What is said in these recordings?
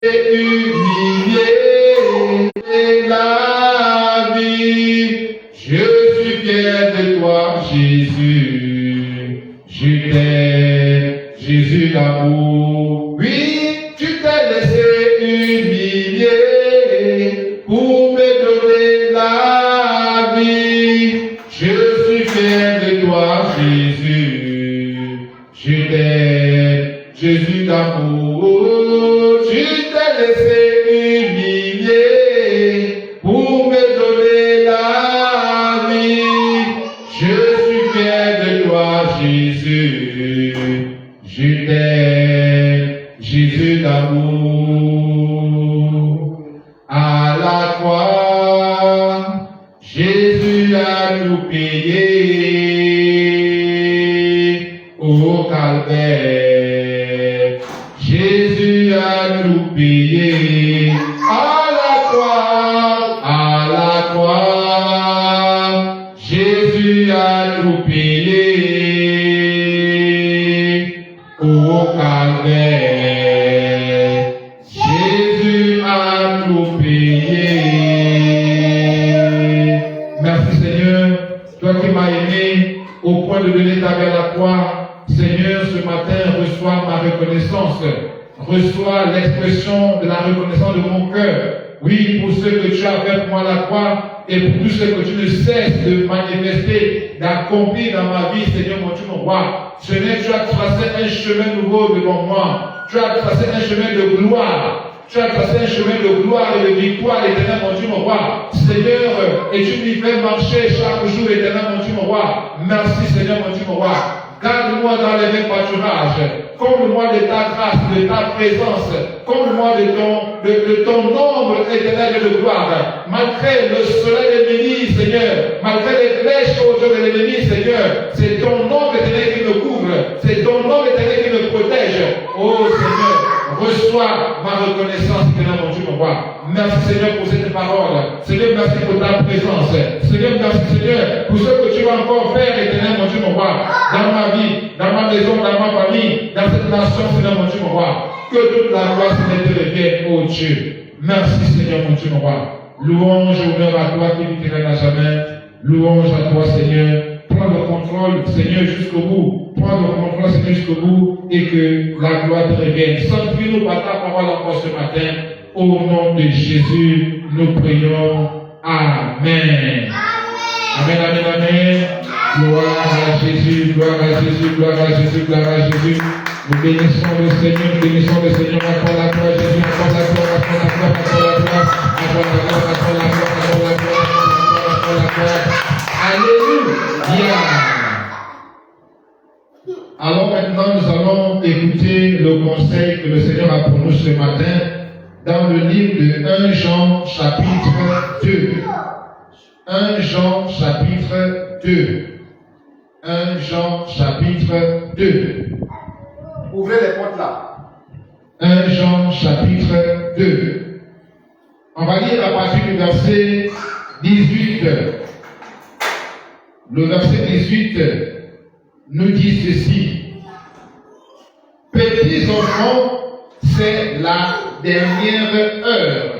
humilié la vie. Je suis fier de toi, Jésus. Je t'aime, Jésus d'amour. Oui, tu t'es laissé humilier pour me donner la vie. Je suis fier de toi, Jésus. Je t'aime, Jésus d'amour. Tu t'es laissé humilier pour me donner la vie. Je suis fier de toi, Jésus. Je t'aime, Jésus d'amour. À la croix, Jésus a tout payé. Au calvaire, Jésus a tout payé. À la croix, Jésus a tout payé. Au calvaire, Jésus a tout payé. Merci Seigneur, toi qui m'as aimé au point de donner ta vie à la croix. Seigneur, ce matin, reçois ma reconnaissance. Reçois l'expression de la reconnaissance de mon cœur. Oui, pour ce que tu as fait pour moi à la croix et pour tout ce que tu ne cesses de manifester, d'accomplir dans ma vie, Seigneur mon Dieu, mon roi. Seigneur, tu as tracé un chemin nouveau devant moi. Tu as tracé un chemin de gloire. Tu as tracé un chemin de gloire et de victoire, éternel mon Dieu, mon roi. Seigneur, et tu m'y fais marcher chaque jour, éternel mon Dieu, mon roi. Merci, Seigneur mon Dieu, mon roi. Garde-moi dans les mêmes pâturages. Comble-moi de ta grâce, de ta présence. Comble-moi de ton ombre éternelle de gloire. Malgré le soleil de l'ennemi, Seigneur. Malgré les flèches aux yeux de l'ennemi, Seigneur. C'est ton ombre éternelle qui me couvre. C'est ton ombre éternelle qui me protège. Oh Seigneur, reçois ma reconnaissance, éternel mon Dieu, mon roi. Merci Seigneur pour cette parole. Seigneur, merci pour ta présence. Seigneur, merci Seigneur pour ce que tu vas encore faire, éternel mon Dieu, mon roi. Dans ma vie, dans ma maison, dans ma famille, dans cette nation, Seigneur mon Dieu, mon roi. Que toute la gloire, Seigneur, te revienne, ô Dieu. Merci Seigneur mon Dieu, mon roi. Louange, honneur à toi qui vivra à jamais. Louange à toi, Seigneur. Prends le contrôle, Seigneur, jusqu'au bout. Prends le contrôle, Seigneur, jusqu'au bout. Et que la gloire te revienne. Sanctifie-nous par ta parole encore ce matin. Au nom de Jésus, nous prions. Amen. Amen, amen, amen. Gloire à Jésus, gloire à Jésus, gloire à Jésus, gloire à Jésus. Nous bénissons le Seigneur, encore la gloire, Jésus, encore la gloire, encore la gloire, encore la gloire, encore la gloire, encore la gloire, encore la gloire, encore la gloire. Alléluia. Alors maintenant, nous allons écouter le conseil que le Seigneur a pour nous ce matin dans le livre de 1 Jean chapitre 2. 1 Jean chapitre 2. 1 Jean chapitre 2. Ouvrez les portes là. 1 Jean chapitre 2. On va lire à partir du verset 18. Le verset 18 nous dit ceci. Petits enfants, c'est la dernière heure.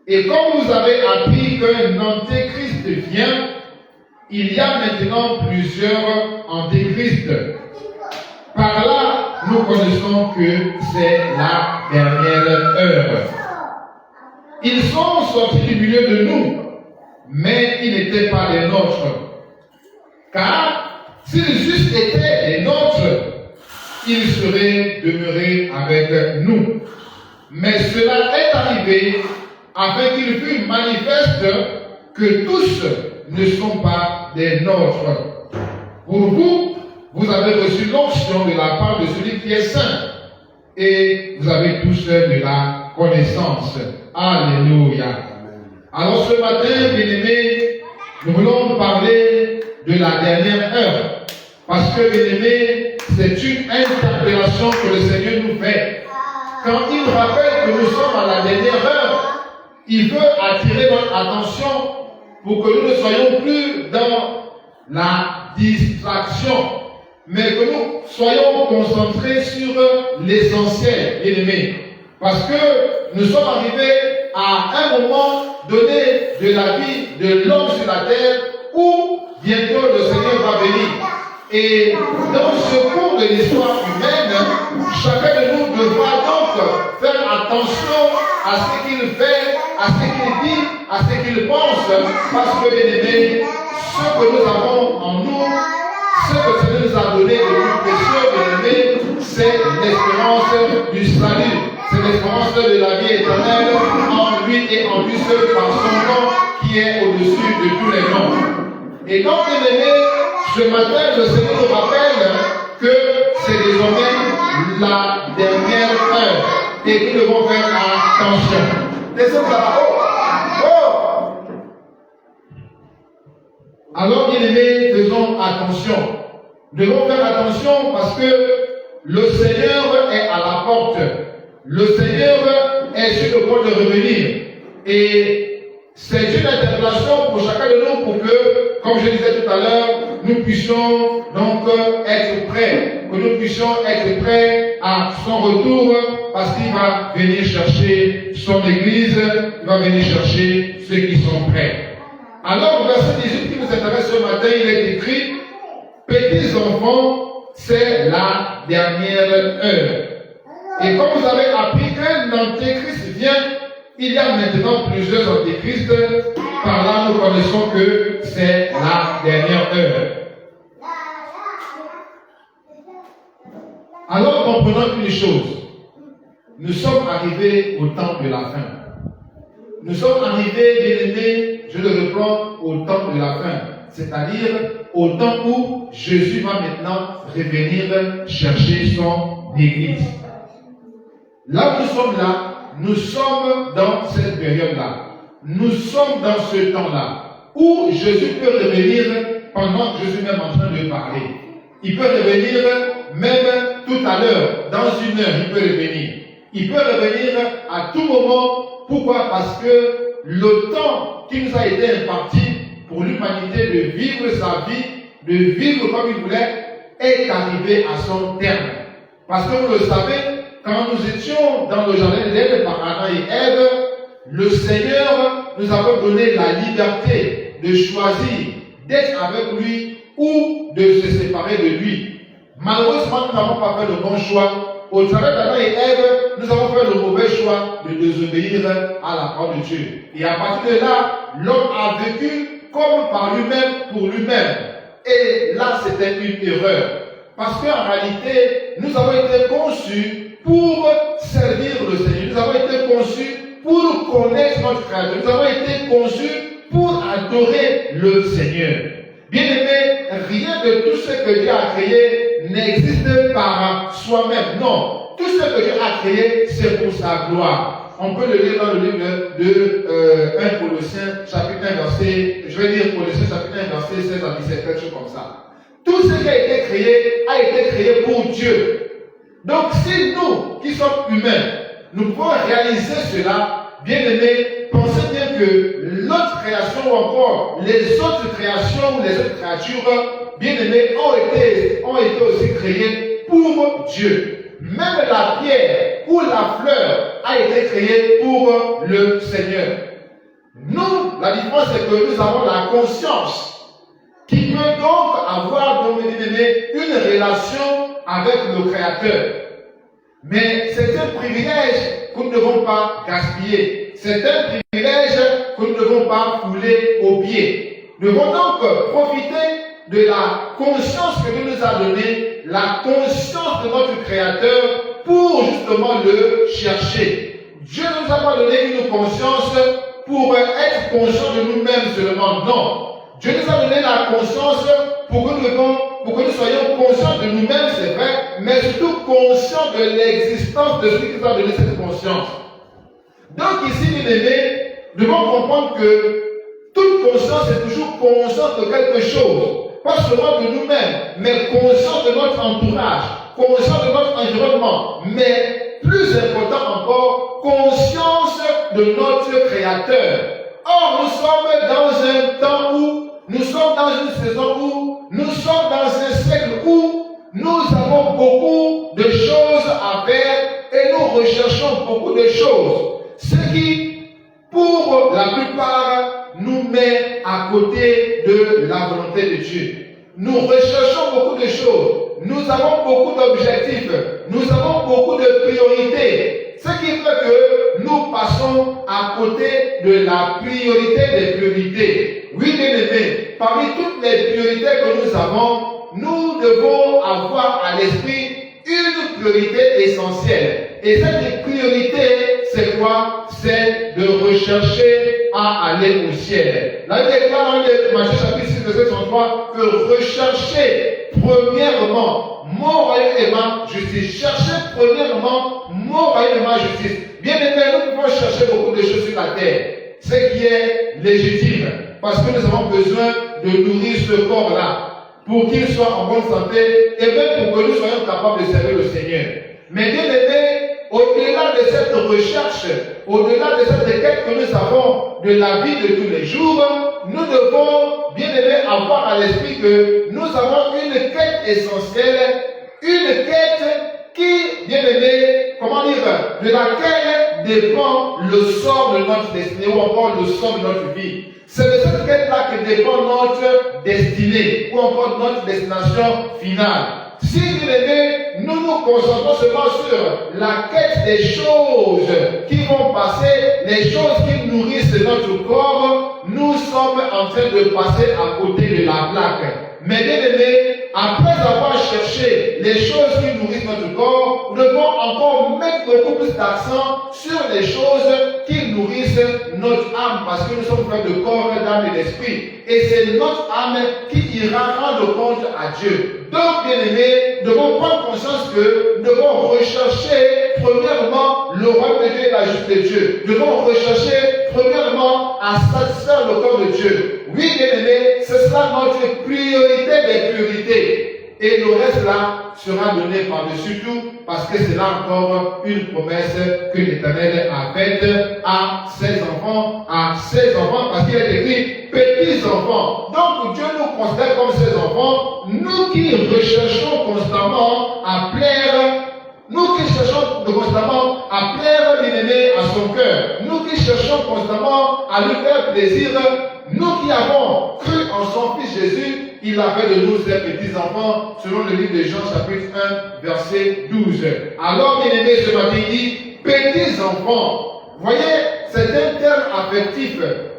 Et comme vous avez appris qu'un antéchrist vient, il y a maintenant plusieurs antéchrists. Par là, nous connaissons que c'est la dernière heure. Ils sont sortis du milieu de nous, mais ils n'étaient pas les nôtres. Car s'ils eussent été les nôtres, ils seraient demeurés avec nous. Mais cela est arrivé afin qu'il fût manifeste que tous ne sont pas des nôtres. Pour vous, vous avez reçu l'onction de la part de celui qui est saint. Et vous avez tous de la connaissance. Alléluia. Alors ce matin, bien-aimés, nous voulons parler de la dernière heure. Parce que, bien-aimés, c'est une interpellation que le Seigneur nous fait. Quand il nous rappelle que nous sommes à la dernière heure, il veut attirer notre attention pour que nous ne soyons plus dans la distraction, mais que nous soyons concentrés sur l'essentiel, bien-aimés. Parce que nous sommes arrivés à un moment donné de la vie de l'homme sur la terre où bientôt le Seigneur va venir. Et dans ce cours de l'histoire humaine, chacun de nous devra donc faire attention à ce qu'il fait, à ce qu'il dit, à ce qu'il pense, parce que, bien aimés, ce que nous avons en nous, ce que le Seigneur nous a donné de plus précieux, bien aimés, c'est l'espérance du salut, c'est l'espérance de la vie éternelle en lui et en lui seul par son nom qui est au-dessus de tous les noms. Et donc, bien aimés, ce matin, le Seigneur nous rappelle que c'est désormais la dernière heure et que nous devons faire attention. Descends là-bas. Oh! Alors, bien aimés, faisons attention. Nous devons faire attention parce que le Seigneur est à la porte. Le Seigneur est sur le point de revenir. Et c'est une interpellation pour chacun de nous pour que, comme je disais tout à l'heure, nous puissions donc être prêts. Que nous puissions être prêts à son retour parce qu'il va venir chercher son église, il va venir chercher ceux qui sont prêts. Alors, au verset 18 qui nous intéresse ce matin, il est écrit, petits enfants, c'est la dernière heure. Et comme vous avez appris qu'un antéchrist vient, il y a maintenant plusieurs antéchrists. Par là, nous connaissons que c'est la dernière heure. Alors, comprenons une chose. Nous sommes arrivés au temps de la fin. Nous sommes arrivés, bien aimés, je le reprends, au temps de la fin. C'est-à-dire au temps où Jésus va maintenant revenir chercher son église. Là où nous sommes là, nous sommes dans cette période-là. Nous sommes dans ce temps-là où Jésus peut revenir pendant que je suis même en train de parler. Il peut revenir même tout à l'heure, dans une heure, il peut revenir. Il peut revenir à tout moment. Pourquoi? Parce que le temps qui nous a été imparti pour l'humanité de vivre sa vie, de vivre comme il voulait, est arrivé à son terme. Parce que vous le savez, quand nous étions dans le jardin d'Éden par Adam et Ève, le Seigneur nous avait donné la liberté de choisir d'être avec lui ou de se séparer de lui. Malheureusement, nous n'avons pas fait le bon choix. Au travers d'Adam et Ève, nous avons fait le mauvais choix de désobéir à la parole de Dieu. Et à partir de là, l'homme a vécu comme par lui-même, pour lui-même. Et là, c'était une erreur. Parce qu'en réalité, nous avons été conçus pour servir le Seigneur. Nous avons été conçus pour connaître notre Créateur. Nous avons été conçus pour adorer le Seigneur. Bien aimé, rien de tout ce que Dieu a créé n'existe par soi-même. Non, tout ce que Dieu a créé, c'est pour sa gloire. On peut le lire dans le livre de 1 Colossiens, chapitre 1, verset, je vais lire Colossiens, chapitre 1, verset 16 à 17, quelque chose comme ça. Tout ce qui a été créé pour Dieu. Donc, si nous, qui sommes humains, nous pouvons réaliser cela, bien aimés, pensez bien que notre création ou encore les autres créations ou les autres créatures, bien aimés, ont été aussi créées pour Dieu. Même la pierre ou la fleur a été créée pour le Seigneur. Nous, la différence c'est que nous avons la conscience qui peut donc avoir, donc, bien aimés, une relation avec le Créateur. Mais c'est un privilège que nous ne devons pas gaspiller. C'est un privilège que nous ne devons pas fouler aux pieds. Nous devons donc profiter de la conscience que Dieu nous a donnée, la conscience de notre Créateur, pour justement le chercher. Dieu ne nous a pas donné une conscience pour être conscient de nous-mêmes seulement. Non. Dieu nous a donné la conscience pour que nous soyons conscients de nous-mêmes, c'est vrai, mais surtout conscients de l'existence de celui qui nous a donné cette conscience. Donc ici, bien aimés, nous devons comprendre que toute conscience est toujours conscience de quelque chose. Pas seulement de nous-mêmes, mais conscience de notre entourage, conscience de notre environnement, mais plus important encore, conscience de notre Créateur. Or, nous sommes dans un temps où, nous sommes dans une saison où, nous sommes dans un siècle où nous avons beaucoup de choses à faire et nous recherchons beaucoup de choses, ce qui, pour la plupart, nous met à côté de la volonté de Dieu. Nous recherchons beaucoup de choses. Nous avons beaucoup d'objectifs. Nous avons beaucoup de priorités. Ce qui fait que nous passons à côté de la priorité des priorités. Oui, bien aimés, parmi toutes les priorités que nous avons, nous devons avoir à l'esprit une priorité essentielle. Et cette priorité, c'est quoi? C'est de rechercher à aller au ciel. La Bible déclare dans Matthieu chapitre 6, verset 33 que rechercher premièrement mon royaume et ma justice. Chercher premièrement mon royaume et ma justice. Bien aimé, nous pouvons chercher beaucoup de choses sur la terre, ce qui est légitime, parce que nous avons besoin de nourrir ce corps-là pour qu'il soit en bonne santé et même pour que nous soyons capables de servir le Seigneur. Mais bien aimé, au-delà de cette recherche, au-delà de cette quête que nous avons de la vie de tous les jours, nous devons, bien aimé, avoir à l'esprit que nous avons une quête essentielle, une quête qui, bien aimé, comment dire, de laquelle dépend le sort de notre destinée ou encore le sort de notre vie. C'est de cette quête-là que dépend notre destinée ou encore notre destination finale. Si, bien aimé, nous nous concentrons seulement sur la quête des choses qui vont passer, les choses qui nourrissent notre corps, nous sommes en train de passer à côté de la plaque. Mais bien aimé, après avoir cherché les choses qui nourrissent notre corps, nous devons encore mettre beaucoup plus d'accent sur les choses qui nourrissent notre âme, parce que nous sommes faits de corps, d'âme et d'esprit. Et c'est notre âme qui ira rendre compte à Dieu. Donc, bien aimé, nous devons prendre conscience que nous devons rechercher premièrement le royaume de Dieu et la justice de Dieu. Nous devons rechercher premièrement à satisfaire le corps de Dieu. Oui, bien aimé, c'est cela notre priorité des priorités. Et le reste là sera donné par-dessus tout, parce que c'est là encore une promesse que l'Éternel a faite à ses enfants, parce qu'il est écrit petits enfants. Donc Dieu nous considère comme ses enfants, nous qui recherchons constamment à plaire. Nous qui cherchons constamment à plaire, bien-aimé, à son cœur. Nous qui cherchons constamment à lui faire plaisir. Nous qui avons cru en son Fils Jésus, il a fait de nous ses petits-enfants, selon le livre de Jean, chapitre 1, verset 12. Alors, bien-aimé, ce matin, il dit petits-enfants. Voyez, c'est un terme affectif.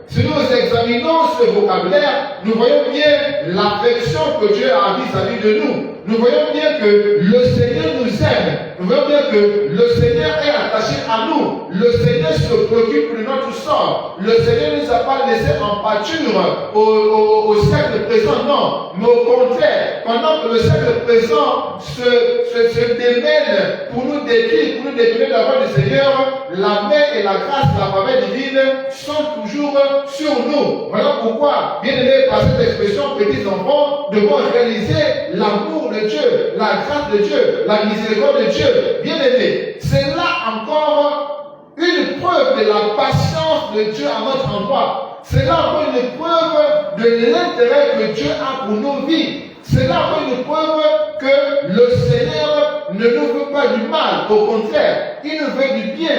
Si nous examinons ce vocabulaire, nous voyons bien l'affection que Dieu a vis-à-vis de nous. Nous voyons bien que le Seigneur nous aime. Nous voyons bien que le Seigneur est attaché à nous. Le Seigneur se préoccupe de notre sort. Le Seigneur ne nous a pas laissé en pâture au siècle présent, non. Mais au contraire, pendant que le siècle présent se démène pour nous détruire, pour nous détourner de la voie du Seigneur, la main et la grâce, la faveur divine sont toujours sur nous. Voilà pourquoi, bien aimé, par cette expression, petits enfants, devons réaliser l'amour de Dieu, la grâce de Dieu, la miséricorde de Dieu. Bien aimé, c'est là encore une preuve de la patience de Dieu à notre endroit. C'est là encore une preuve de l'intérêt que Dieu a pour nos vies. C'est là encore une preuve que le Seigneur ne nous veut pas du mal. Au contraire, il nous veut du bien.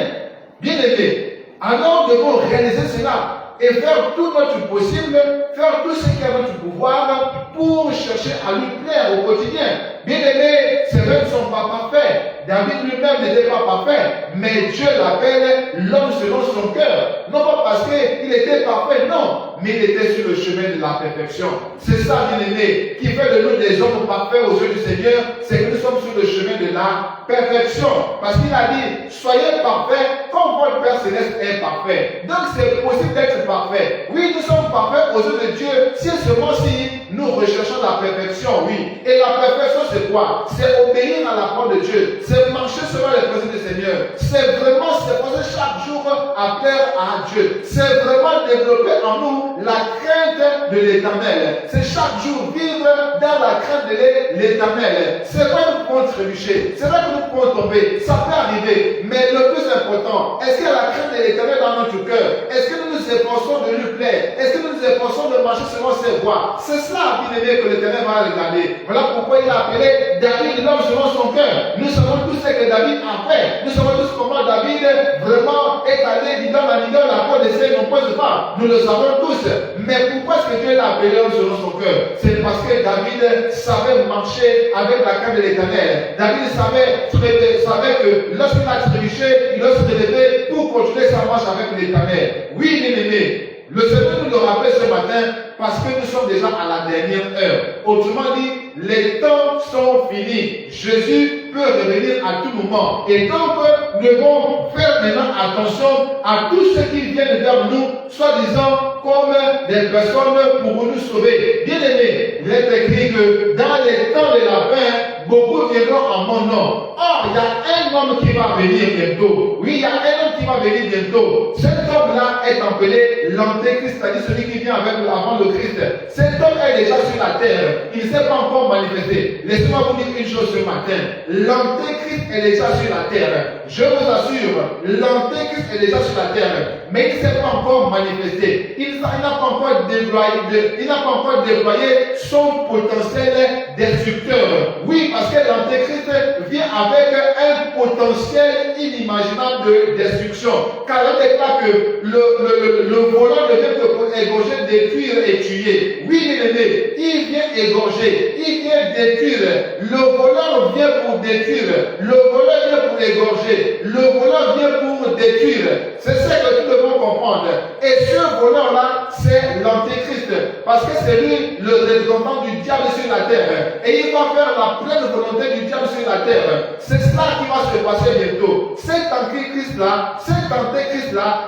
Bien aimé, alors nous devons réaliser cela et faire tout notre possible, faire tout ce qui est à notre pouvoir pour chercher à lui plaire au quotidien. Bien aimé, ses rêves ne sont pas parfaits. David lui-même n'était pas parfait, mais Dieu l'appelle l'homme selon son cœur. Non pas parce qu'il était parfait, non, mais il était sur le chemin de la perfection. C'est ça, bien aimé, qui fait de nous des hommes parfaits aux yeux du Seigneur, c'est que nous sommes sur le chemin de la perfection. Parce qu'il a dit, soyez parfaits comme votre Père Céleste est parfait. Donc c'est possible d'être parfait. Oui, nous sommes parfaits aux yeux de Dieu, si seulement si nous recherchons la perfection, oui. Et la perfection, c'est quoi? C'est obéir à la parole de Dieu. C'est marcher selon les principes du Seigneur. C'est vraiment s'efforcer chaque jour à plaire à Dieu. C'est vraiment développer en nous la crainte de l'Éternel. C'est chaque jour vivre dans la crainte de l'Éternel. C'est vrai que nous pouvons trébucher, c'est vrai que nous pouvons tomber, ça peut arriver, mais le plus important, est-ce qu'il y a la crainte de l'Éternel dans notre cœur? Est-ce que nous nous efforçons de lui plaire? Est-ce que nous nous efforçons de marcher selon ses voies? C'est cela, bien aimé, que l'Éternel va regarder. Voilà pourquoi il a appelé David l'homme selon son cœur. Nous savons tous ce que David a fait. Nous savons tous comment David vraiment est allé du dans la ligue la peau de ses nombreuses femmes. Nous le savons tous. Mais pourquoi est-ce que Dieu l'a appelé l'homme selon son cœur? C'est parce que David savait marcher avec la crainte de l'Éternel. David savait que lorsqu'il a trébuché, il doit se relever pour continuer sa marche avec l'Éternel. Oui, bien aimé. Le Seigneur nous le rappelle ce matin parce que nous sommes déjà à la dernière heure. Autrement dit, les temps sont finis. Jésus peut revenir à tout moment. Et donc, nous devons faire maintenant attention à tous ceux qui viennent vers nous, soi-disant comme des personnes pour nous sauver. Bien aimé, il est écrit que dans les temps de la fin, beaucoup viendront en mon nom. Or, il y a un homme qui va venir bientôt. Oui, il y a un homme qui va venir bientôt. Cet homme-là est appelé l'Antéchrist, c'est-à-dire celui qui vient avant le Christ. Cet homme est déjà sur la terre. Il ne s'est pas encore manifesté. Laissez-moi vous dire une chose ce matin. L'Antéchrist est déjà sur la terre. Je vous assure, l'Antéchrist est déjà sur la terre. Mais il ne s'est pas encore manifesté. Il n'a pas encore déployé son potentiel destructeur. Oui, parce que l'Antéchrist vient avec un potentiel inimaginable de destruction. Car on déclare que le volant ne vient que pour égorger, détruire et tuer. Oui, bien aimé, il vient égorger, il vient détruire. Le volant vient pour détruire. Le volant vient pour égorger. Le volant vient pour détruire. C'est ce que nous devons comprendre. Et ce volant-là, c'est l'Antéchrist. Parce que c'est lui le représentant du diable sur la terre. Et il va faire la pleine volonté du diable sur la terre. C'est cela qui va se passer bientôt. Cet Antéchrist-là,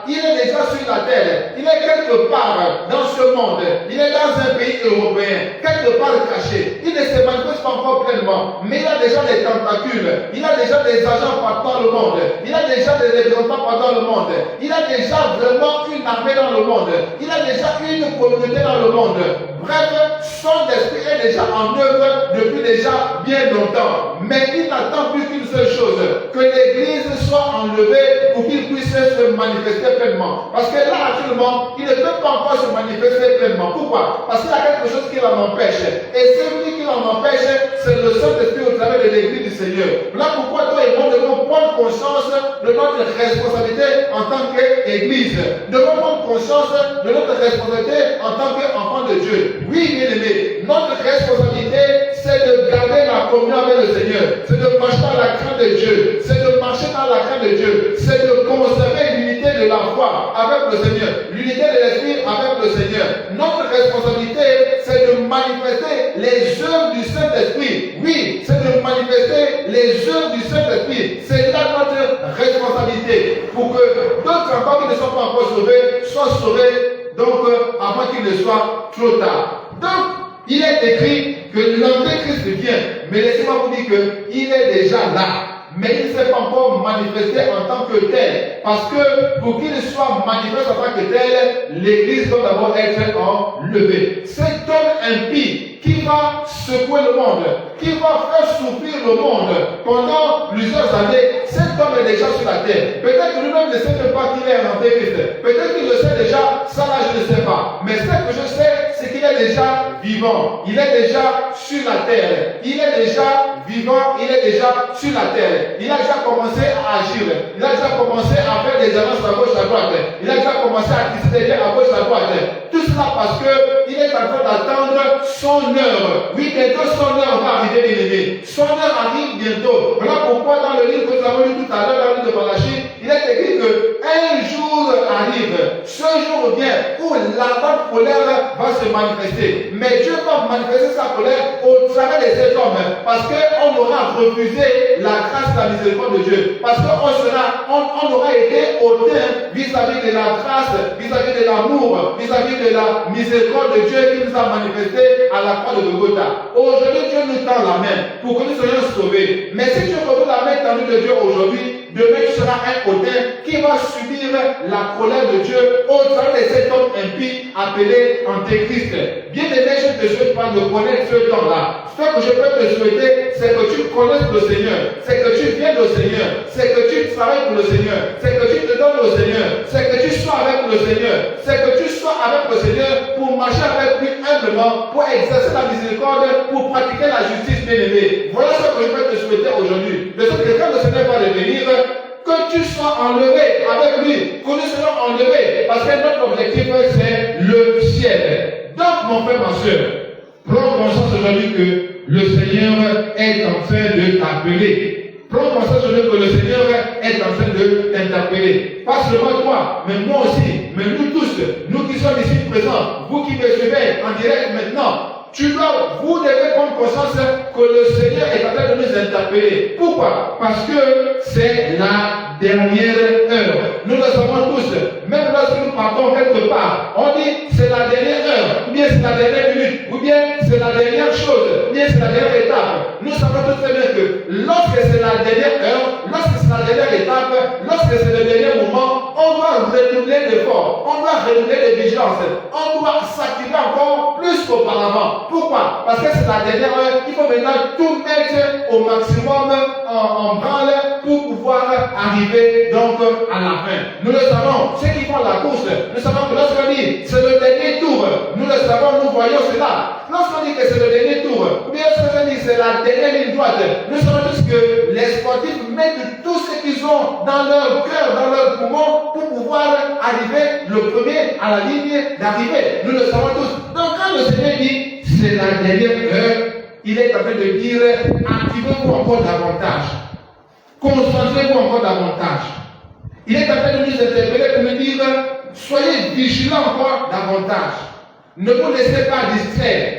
il est déjà sur la terre. Il est quelque part dans ce monde. Il est dans un pays européen, quelque part caché. Il ne se manifeste pas encore pleinement. Mais il a déjà des tentacules. Il a déjà des agents partout dans le monde. Il a déjà des représentants partout dans le monde. Il a déjà vraiment une armée dans le monde. Il a déjà une communauté dans le monde. Bref, son esprit est déjà en œuvre depuis déjà bien longtemps. Mais il n'attend plus qu'une seule chose, que l'Église soit enlevée pour qu'il puisse se manifester pleinement. Parce que là, actuellement, il ne peut pas encore se manifester pleinement. Pourquoi? Parce qu'il y a quelque chose qui l'en empêche. Et celui qui l'en empêche, c'est le Saint-Esprit au travers de l'Église du Seigneur. Voilà pourquoi toi et moi devons prendre conscience de notre responsabilité en tant qu'Église. Nous devons prendre conscience de notre responsabilité en tant qu'enfant de Dieu. Oui, bien aimé, notre responsabilité, c'est de garder la communion avec le Seigneur. C'est de marcher dans la crainte de Dieu. C'est de marcher dans la crainte de Dieu. C'est de conserver l'unité de la foi avec le Seigneur. L'unité de l'Esprit avec le Seigneur. Notre responsabilité, c'est de manifester les œuvres du Saint-Esprit. Oui, c'est de manifester les œuvres du Saint-Esprit. C'est là notre responsabilité. Pour que d'autres encore qui ne sont pas encore sauvés soient sauvés, donc avant qu'il ne soit trop tard. Donc, il est écrit que l'Antéchrist vient, mais laissez-moi vous dire qu'il est déjà là. Mais il ne s'est pas encore manifesté en tant que tel. Parce que pour qu'il soit manifesté en tant que tel, l'Église doit d'abord être enlevée. Cet homme impie qui va secouer le monde, qui va faire souffrir le monde pendant plusieurs années, cet homme est déjà sur la terre. Peut-être que lui-même ne sait même pas qu'il est un Antéchrist. Peut-être qu'il le sait déjà, ça là je ne sais pas. Mais ce que je sais, c'est qu'il est déjà vivant. Il est déjà sur la terre. Il est déjà vivant, il est déjà sur la terre. Il a déjà commencé à agir. Il a déjà commencé à faire des annonces à gauche, à droite. Il a déjà commencé à tisser des liens à gauche, à droite. Tout cela parce qu'il est en train d'attendre son heure. Oui, bientôt son heure va arriver, bien aimé. Son heure arrive bientôt. Voilà pourquoi dans le livre que nous avons lu tout à l'heure, dans le livre de Malachie, il est écrit qu'un jour arrive. Ce jour vient où l'ardente colère va se manifester. Mais Dieu va manifester sa colère au travers de cet homme. Parce qu'on aura refusé la grâce et la miséricorde de Dieu. Parce qu'on aura été hautain vis-à-vis de la grâce, vis-à-vis de l'amour, vis-à-vis de la miséricorde de Dieu qui nous a manifesté à la croix de Golgotha. Aujourd'hui, Dieu nous tend la main pour que nous soyons sauvés. Mais si tu retrouves la main tendue de Dieu aujourd'hui, demain tu seras un hautain qui va subir la colère de Dieu au travers de cet homme impie appelé Antéchrist. Bien aimé, je ne te souhaite pas de connaître ce temps-là. Ce que je peux te souhaiter, c'est que tu connaisses le Seigneur, c'est que tu viennes au Seigneur, c'est que tu travailles pour le Seigneur, c'est que tu te donnes au Seigneur, c'est que tu sois avec le Seigneur, c'est que tu sois avec le Seigneur pour marcher avec lui humblement, pour exercer la miséricorde, pour pratiquer la justice, bien-aimée. Voilà ce que je peux te souhaiter aujourd'hui. De sorte que quand le Seigneur va revenir, que tu sois enlevé avec lui, que nous soyons enlevés, parce que notre objectif c'est le ciel. Donc mon frère, ma soeur, prends conscience aujourd'hui que le Seigneur est en train de t'appeler. Prends conscience aujourd'hui que le Seigneur est en train de t'interpeller. Pas seulement toi, mais moi aussi, mais nous tous, nous qui sommes ici présents, vous qui me suivez en direct maintenant, vous devez prendre conscience que le Seigneur est en train de nous interpeller. Pourquoi? Parce que c'est la dernière heure. Nous le savons tous. Même lorsque nous partons quelque part, on dit c'est la dernière heure, ou bien c'est la dernière minute, ou bien c'est la dernière chose, ou bien c'est la dernière étape. Nous savons tous très bien que lorsque c'est la dernière heure, lorsque c'est la dernière étape, lorsque c'est le dernier moment, on doit redoubler d'efforts, on doit redoubler de vigilance, on doit s'activer encore plus qu'auparavant. Pourquoi? Parce que c'est la dernière heure, il faut maintenant tout mettre au maximum en branle pour pouvoir arriver donc à la fin. Nous le savons, ceux qui font la course, nous savons que lorsqu'on dit c'est le dernier tour, nous le savons, nous voyons cela. Lorsqu'on dit que c'est le dernier tour, ou bien lorsqu'on dit que c'est la dernière ligne droite, nous savons tous que les sportifs mettent tout ce qu'ils ont dans leur cœur, dans leur poumon, pour pouvoir arriver le premier à la ligne d'arrivée. Nous le savons tous. Donc quand le Seigneur dit c'est la dernière heure, il est en train de dire activez-vous encore davantage. Concentrez-vous encore davantage. Il est en train de nous interpeller pour nous dire soyez vigilants encore davantage. Ne vous laissez pas distraire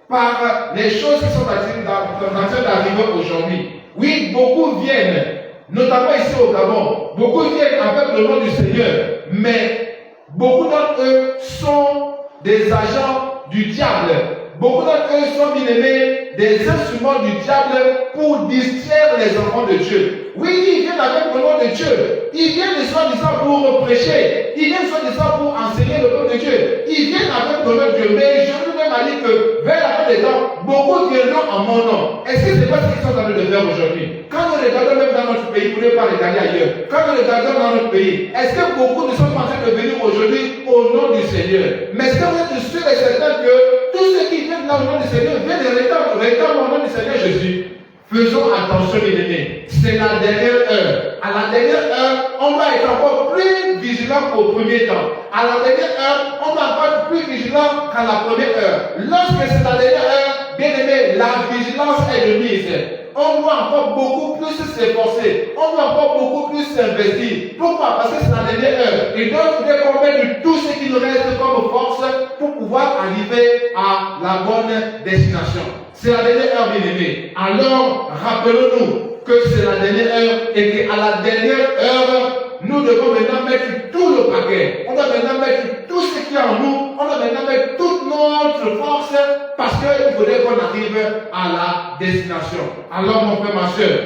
par les choses qui sont en train d'arriver aujourd'hui. Oui, beaucoup viennent, notamment ici au Gabon, beaucoup viennent avec le nom du Seigneur, mais beaucoup d'entre eux sont des agents du diable. Beaucoup d'entre eux sont bien aimés des instruments du diable pour distraire les enfants de Dieu. Oui, ils viennent avec le nom de Dieu. Ils viennent soi-disant pour prêcher. Ils viennent soi-disant pour enseigner le nom de Dieu. Ils viennent avec le nom de Dieu. Mais Jésus même a dit que vers la fin des temps, beaucoup viendront en mon nom. Est-ce que ce n'est pas ce qu'ils sont en train de faire aujourd'hui? Quand nous regardons même dans notre pays, vous ne pouvez pas regarder ailleurs. Quand nous regardons dans notre pays, est-ce que beaucoup ne sont pas en train de venir aujourd'hui au nom du Seigneur? Mais est-ce que vous êtes sûr et certain que tous ceux qui viennent dans le nom du Seigneur viennent et réclament au nom du Seigneur Jésus? Faisons attention, les amis. C'est la dernière heure. À la dernière heure, on va être encore plus vigilant qu'au premier temps. À la dernière heure, on va encore être plus vigilant qu'à la première heure. Lorsque c'est la dernière heure, bien aimé, la vigilance est de mise. On doit encore beaucoup plus s'efforcer. On doit encore beaucoup plus s'investir. Pourquoi? Parce que c'est la dernière heure. Et donc, il faut qu'on mette tout ce qui nous reste comme force pour pouvoir arriver à la bonne destination. C'est la dernière heure, bien aimé. Alors, rappelons-nous que c'est la dernière heure et qu'à la dernière heure, nous devons maintenant mettre tout le paquet. On doit maintenant mettre tout ce qu'il y a en nous. On doit maintenant mettre toute notre force parce qu'il faudrait qu'on arrive à la destination. Alors, mon frère, ma soeur,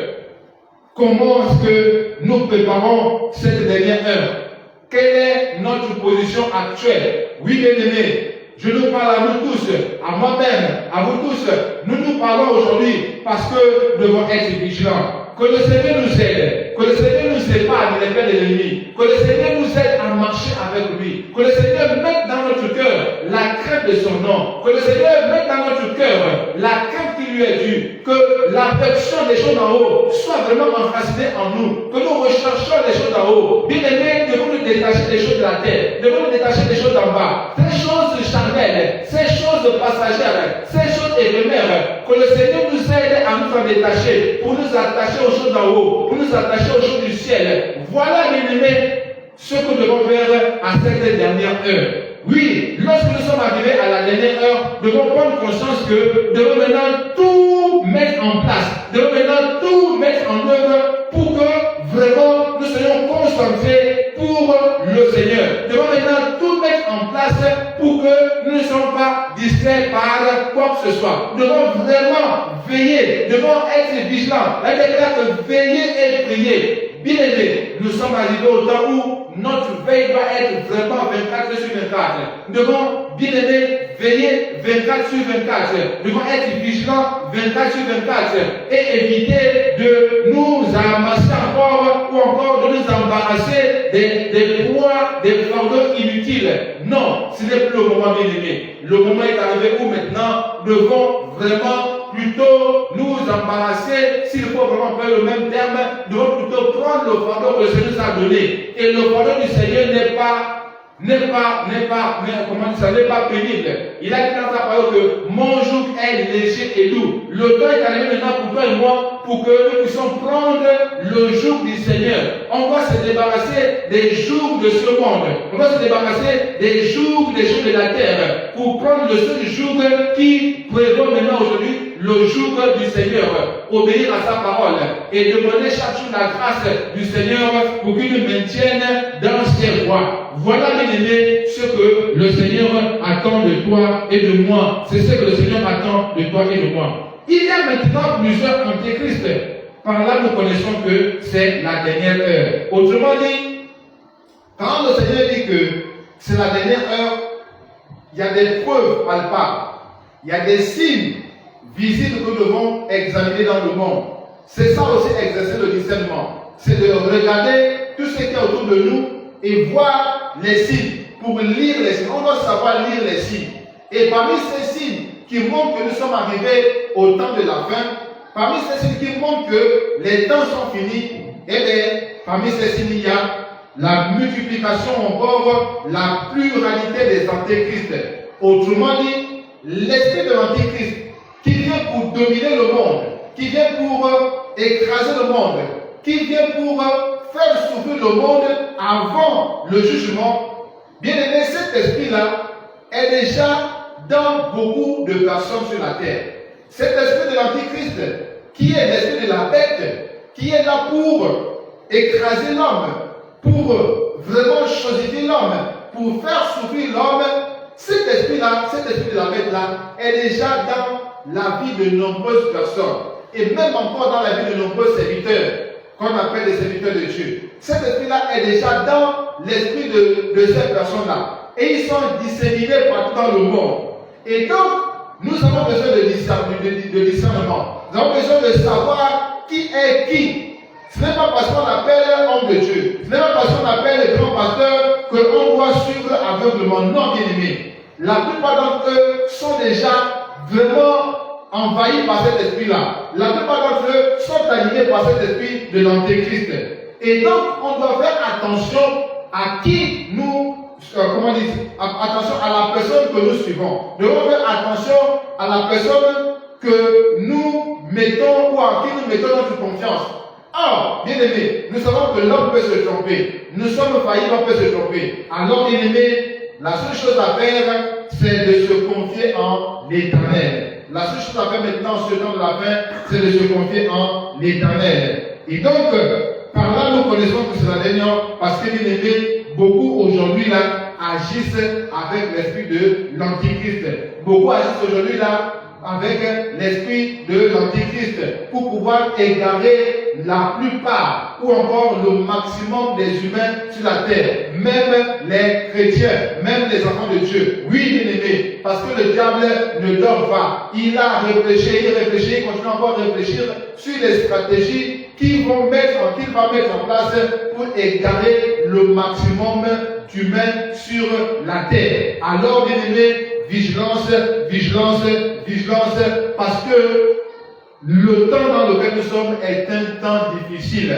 comment est-ce que nous préparons cette dernière heure? Quelle est notre position actuelle? Oui, bien aimé. Je nous parle à nous tous, à moi-même, à vous tous. Nous parlons aujourd'hui parce que nous devons être vigilants. Que le Seigneur nous aide, que le Seigneur nous épargne les plans de l'ennemi, que le Seigneur nous aide à marcher avec lui, que le Seigneur mette dans notre cœur la crainte de son nom, que le Seigneur mette dans notre cœur la crainte qui lui est due, que l'affection des choses d'en haut soit vraiment enracinée en nous, que nous recherchions les choses d'en haut. Bien aimé, devons nous détacher des choses de la terre, devons nous détacher des choses d'en bas, ces choses charnelles, ces choses passagères, ces choses éphémères, que le Seigneur nous aide à nous en détacher, pour nous attacher aux choses d'en haut, pour nous attacher aux choses du ciel. Voilà, bien aimé, ce que nous devons faire à cette dernière heure. Oui, lorsque nous sommes arrivés à la dernière heure, nous devons prendre conscience que nous devons maintenant tout mettre en place, nous devons maintenant tout mettre en œuvre pour que vraiment nous soyons concentrés pour le Seigneur. Nous devons maintenant tout mettre en place pour que nous ne soyons pas distraits par quoi que ce soit. Nous devons vraiment veiller, nous devons être vigilants. La déclare que veiller et prier. Bien aimé, sommes arrivés au temps où notre veille doit être vraiment 24 sur 24. Nous devons, bien aimés, veiller 24 sur 24. Nous devons être vigilants 24 sur 24 et éviter de nous amasser encore ou encore de nous embarrasser des poids, des fardeaux inutiles. Non, ce n'est plus le moment, bien aimé. Le moment est arrivé où maintenant nous devons vraiment plutôt nous embarrasser, s'il faut vraiment faire le même terme, nous devons plutôt prendre le fardeau que le Seigneur nous a donné. Et le fardeau du Seigneur n'est pas pénible. Il a dit dans sa parole que mon joug est léger et doux. Le temps est arrivé maintenant pour toi et moi, pour que nous puissions prendre le joug du Seigneur. On va se débarrasser des jougs de ce monde. On va se débarrasser des jougs de la terre pour prendre le seul joug qui prévaut maintenant aujourd'hui, le joug du Seigneur. Obéir à sa parole et demander chaque jour la grâce du Seigneur pour qu'il nous maintienne dans ses voies. Voilà, bien aimé, ce que le Seigneur attend de toi et de moi. C'est ce que le Seigneur attend de toi et de moi. Il y a maintenant plusieurs antéchrists. Par là, nous connaissons que c'est la dernière heure. Autrement dit, quand le Seigneur dit que c'est la dernière heure, il y a des preuves palpables. Il y a des signes visibles que nous devons examiner dans le monde. C'est ça aussi exercer le discernement. C'est de regarder tout ce qui est autour de nous et voir les signes. Pour lire les signes, on doit savoir lire les signes. Et parmi ces signes qui montrent que nous sommes arrivés au temps de la fin, parmi ces signes qui montrent que les temps sont finis, et bien, parmi ces signes, il y a la multiplication encore, la pluralité des antéchrists. Autrement dit, l'esprit de l'antéchrist qui vient pour dominer le monde, qui vient pour écraser le monde, qui vient pour faire souffrir le monde avant le jugement. Bien aimé, cet esprit-là est déjà dans beaucoup de personnes sur la terre. Cet esprit de l'antéchrist, qui est l'esprit de la bête, qui est là pour écraser l'homme, pour vraiment chosifier l'homme, pour faire souffrir l'homme, cet esprit-là, cet esprit de la bête-là, est déjà dans la vie de nombreuses personnes, et même encore dans la vie de nombreux serviteurs, qu'on appelle les serviteurs de Dieu. Cet esprit-là est déjà dans l'esprit de ces personnes-là. Et ils sont disséminés partout dans le monde. Et donc, nous avons besoin de discernement. Nous avons besoin de savoir qui est qui. Ce n'est pas parce qu'on appelle homme de Dieu. Ce n'est pas parce qu'on appelle les grands pasteurs qu'on doit suivre aveuglement. Non, bien aimé. La plupart d'entre eux sont déjà vraiment envahis par cet esprit-là. La plupart d'entre eux sont animés par cet esprit de l'antéchrist. Et donc, on doit faire attention à qui nous, attention à la personne que nous suivons. Nous devons faire attention à la personne que nous mettons ou à qui nous mettons notre confiance. Or, bien aimé, nous savons que l'homme peut se tromper. Nous sommes faillibles, on peut se tromper. Alors, bien aimé, la seule chose à faire, c'est de se confier en l'Éternel. La seule chose à faire maintenant, ce temps de la fin, c'est de se confier en l'Éternel. Et donc, par là, nous connaissons que c'est la dernière, parce que, bien aimé, beaucoup aujourd'hui là agissent avec l'esprit de l'antichrist. Beaucoup agissent aujourd'hui là avec l'esprit de l'antichrist pour pouvoir égarer la plupart ou encore le maximum des humains sur la terre, même les chrétiens, même les enfants de Dieu. Oui, bien aimé, parce que le diable ne dort pas. Il a réfléchi, il continue encore à réfléchir sur les stratégies qu'il va mettre en place pour égarer le maximum d'humains sur la terre. Alors, bien aimé, vigilance, vigilance, vigilance, parce que le temps dans lequel nous sommes est un temps difficile.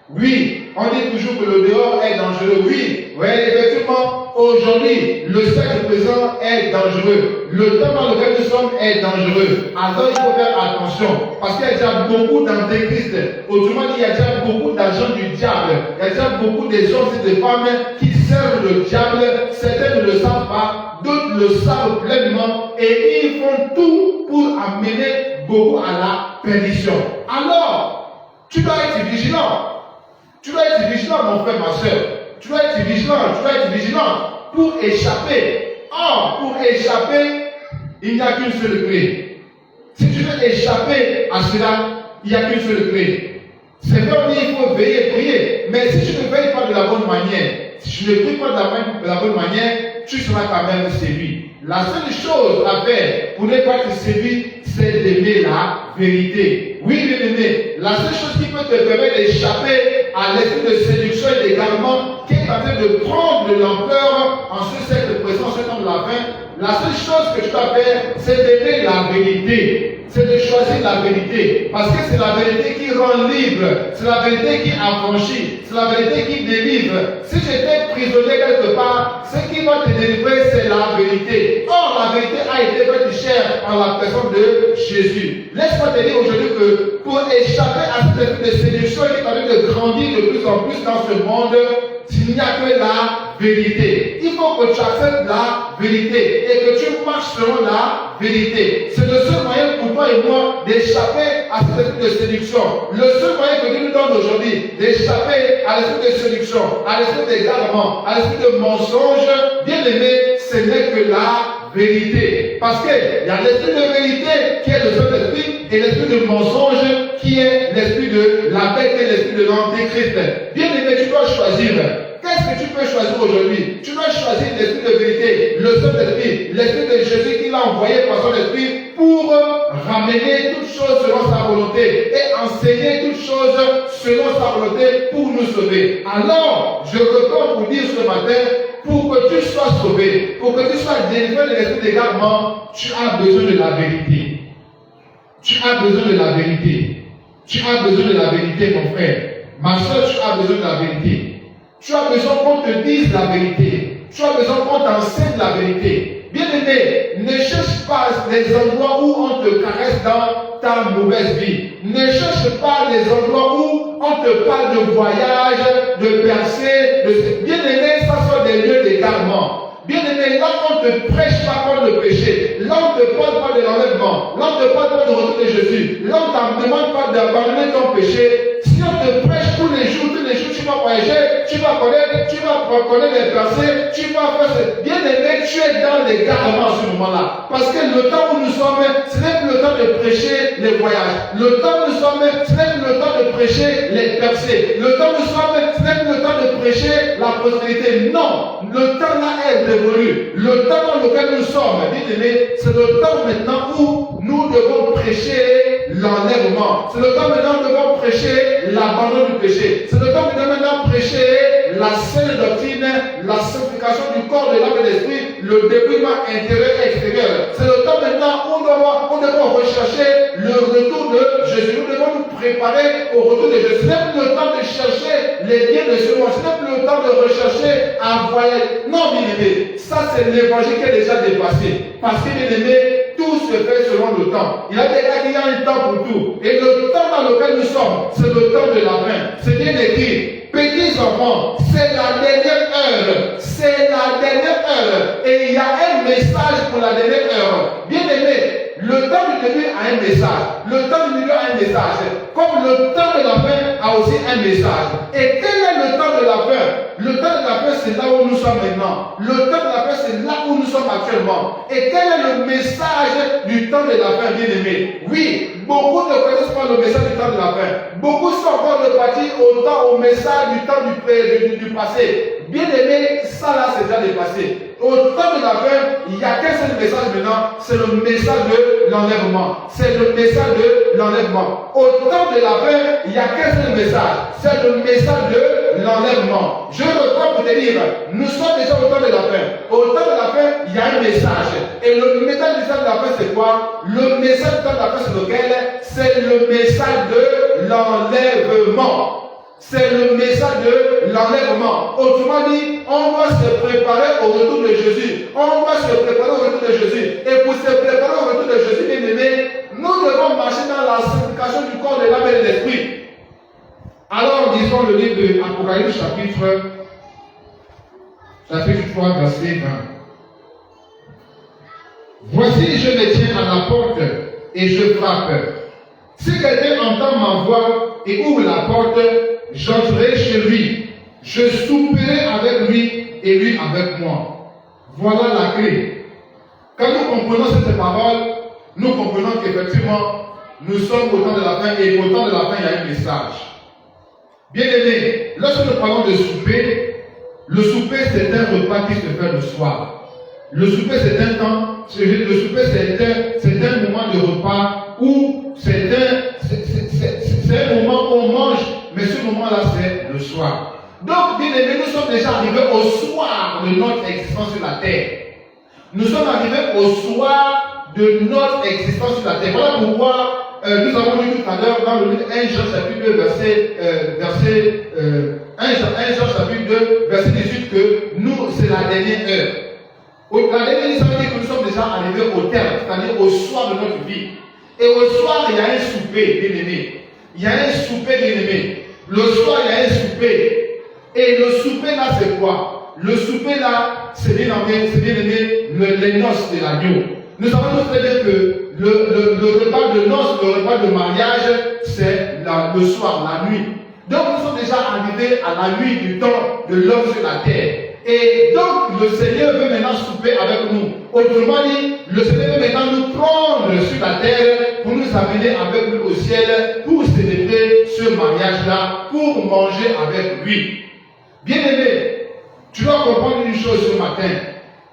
Oui, on dit toujours que le dehors est dangereux. Oui, effectivement, aujourd'hui, le siècle présent est dangereux. Le temps dans lequel nous sommes est dangereux. Alors il faut faire attention, parce qu'il y a déjà beaucoup d'antéchrists. Autrement dit, il y a déjà beaucoup d'agents du diable. Il y a déjà beaucoup des hommes et des femmes qui servent le diable. Certains ne le savent pas, d'autres le savent pleinement, et ils font tout pour amener beaucoup à la perdition. Alors, tu dois être vigilant. Tu dois être vigilant, mon frère, ma soeur. Tu dois être vigilant pour échapper. Or, pour échapper, il n'y a qu'une seule clé. Si tu veux échapper à cela, il n'y a qu'une seule clé. C'est vrai, il faut veiller et prier. Mais si tu ne veilles pas de la bonne manière, si tu ne pries pas de la bonne manière, tu seras quand même séduit. La seule chose à faire pour ne pas être séduit, c'est d'aimer la vérité. Oui, bien aimé, la seule chose qui peut te permettre d'échapper à l'esprit de séduction et d'égarement qui est en train de prendre de l'ampleur en ce siècle présent, ce temps de la fin, la seule chose que tu dois faire, c'est d'aimer la vérité. C'est de choisir la vérité. Parce que c'est la vérité qui rend libre. C'est la vérité qui affranchit. C'est la vérité qui délivre. Si j'étais prisonnier quelque part, ce qui va te délivrer, c'est la vérité. Or, la vérité a été faite chère en la personne de Jésus. Laisse-moi te dire aujourd'hui que pour échapper à cette esprit de séduction qui est en train de grandir de plus en plus dans ce monde, il n'y a que la vérité. Il faut que tu acceptes la vérité et que tu marches selon la vérité. C'est le seul moyen pour toi et moi d'échapper à cette esprit de séduction. Le seul moyen que Dieu nous donne aujourd'hui d'échapper à l'esprit de séduction, à l'esprit d'égarement, à l'esprit de mensonge, bien aimé, ce n'est que la vérité. Parce qu'il y a l'esprit de vérité qui est le Saint-Esprit et l'esprit de mensonge qui est l'esprit de la bête et l'esprit de l'antéchrist. Bien aimé, tu dois choisir. Qu'est-ce que tu peux choisir aujourd'hui? Tu dois choisir l'esprit de vérité, le Saint-Esprit, l'esprit de Jésus qu'il a envoyé par son esprit pour ramener toutes choses selon sa volonté et enseigner toutes choses selon sa volonté pour nous sauver. Alors, je retourne pour dire ce matin, pour que tu sois sauvé, pour que tu sois délivré de l'esprit d'égarement, tu as besoin de la vérité. Tu as besoin de la vérité. Tu as besoin de la vérité, mon frère. Ma soeur, tu as besoin de la vérité. Tu as besoin qu'on te dise la vérité. Tu as besoin qu'on t'enseigne la vérité. Bien aimé, ne cherche pas les endroits où on te caresse dans ta mauvaise vie. Ne cherche pas les endroits où on te parle de voyage, de percée. Bien aimé, ça sont des lieux d'égarement. Bien aimé, là on ne te prêche pas contre le péché. Là on ne te parle pas de l'enlèvement. Là on ne te parle pas du retour de Jésus. Là on ne te demande pas d'abandonner ton péché. Si on te prêche tous les jours, tu vas voyager, tu vas connaître les pensées, tu vas faire ce... Bien aimé, tu es dans l'égarement à ce moment-là. Parce que le temps où nous sommes, ce n'est plus le temps de prêcher les voyages. Le temps où nous sommes, ce n'est plus le temps de prêcher les percées. Le temps où nous sommes, ce n'est plus le temps de prêcher la prospérité. Non, le temps là est révolu. Le temps dans lequel nous sommes, bien aimé, c'est le temps maintenant où nous devons prêcher l'enlèvement. C'est le temps maintenant où nous devons prêcher l'abandon du péché. C'est le temps où nous devons maintenant prêcher la saine doctrine, la sanctification du corps, de l'âme et de l'esprit, le dépouillement intérieur et extérieur. C'est le temps maintenant où nous devons rechercher le retour de Jésus. Nous devons nous préparer au retour de Jésus. Ce n'est plus le temps de chercher les biens de ce monde. Ce n'est plus le temps de rechercher un voyage. Non, bien aimé, ça c'est l'évangile qui est déjà dépassé. Parce que, bien aimé, tout se fait selon le temps. Il a déjà qu'il y a un temps pour tout. Et le temps dans lequel nous sommes, c'est le temps de la fin. C'est bien écrit. Petits enfants, c'est la dernière heure. C'est la dernière heure. Et il y a un message pour la dernière heure. Bien aimé, le temps du début a un message. Le temps du milieu a un message. Comme le temps de la fin a aussi un message. Et quel est le temps de la fin? Le temps de la fin, c'est là où nous sommes maintenant. Le temps de la fin, c'est là où nous sommes actuellement. Et quel est le message du temps de la fin, bien aimé? Oui, beaucoup ne connaissent pas le message du temps de la fin. Beaucoup sont encore repartis au message du temps du passé. Bien aimé, ça là, c'est déjà dépassé. Au temps de la fin, il n'y a qu'un seul message maintenant, c'est le message de l'enlèvement. C'est le message de l'enlèvement. Au temps de la fin, il n'y a qu'un seul message, c'est le message de l'enlèvement. Je reprends pour te dire, nous sommes déjà au temps de la fin. Au temps de la fin, il y a un message. Et le message du temps de la fin, c'est quoi? Le message du temps de la fin, c'est lequel? C'est le message de l'enlèvement. C'est le message de l'enlèvement. Autrement dit, on doit se préparer au retour de Jésus. On doit se préparer au retour de Jésus. Et pour se préparer au retour de Jésus, bien aimé, nous devons marcher dans la sanctification du corps, de l'âme et de l'esprit. Alors, disons le livre de Apocalypse, chapitre 3, verset 20. Voici, je me tiens à la porte et je frappe. Si quelqu'un entend ma voix et ouvre la porte, j'entrerai chez lui. Je souperai avec lui et lui avec moi. Voilà la clé. Quand nous comprenons cette parole, nous comprenons qu'effectivement, nous sommes au temps de la fin et au temps de la fin, il y a un message. Bien-aimés, lorsque nous parlons de souper, le souper c'est un repas qui se fait le soir. Le souper c'est un temps, le souper c'est un moment de repas où c'est un moment où on mange, mais ce moment-là c'est le soir. Donc, bien-aimés, nous sommes déjà arrivés au soir de notre existence sur la terre. Nous sommes arrivés au soir de notre existence sur la terre. Voilà pourquoi nous avons lu tout à l'heure dans le livre 1 Jean chapitre 2 1 Jean chapitre 2 verset 18 que nous c'est la dernière heure. La dernière heure, ça veut dire que nous sommes déjà arrivés au terme, c'est-à-dire au soir de notre vie. Et au soir, il y a un souper, bien-aimé. Il y a un souper, bien-aimé. Le soir, il y a un souper. Et le souper là, c'est quoi? Le souper là, c'est bien aimé, les noces de l'agneau. Nous savons très bien que le repas de noces, le repas de mariage, c'est le soir, la nuit. Donc nous sommes déjà arrivés à la nuit du temps de l'homme sur la terre. Et donc le Seigneur veut maintenant souper avec nous. Autrement dit, le Seigneur veut maintenant nous prendre sur la terre pour nous amener avec lui au ciel, pour célébrer ce mariage-là, pour manger avec lui. Bien-aimé, tu dois comprendre une chose ce matin.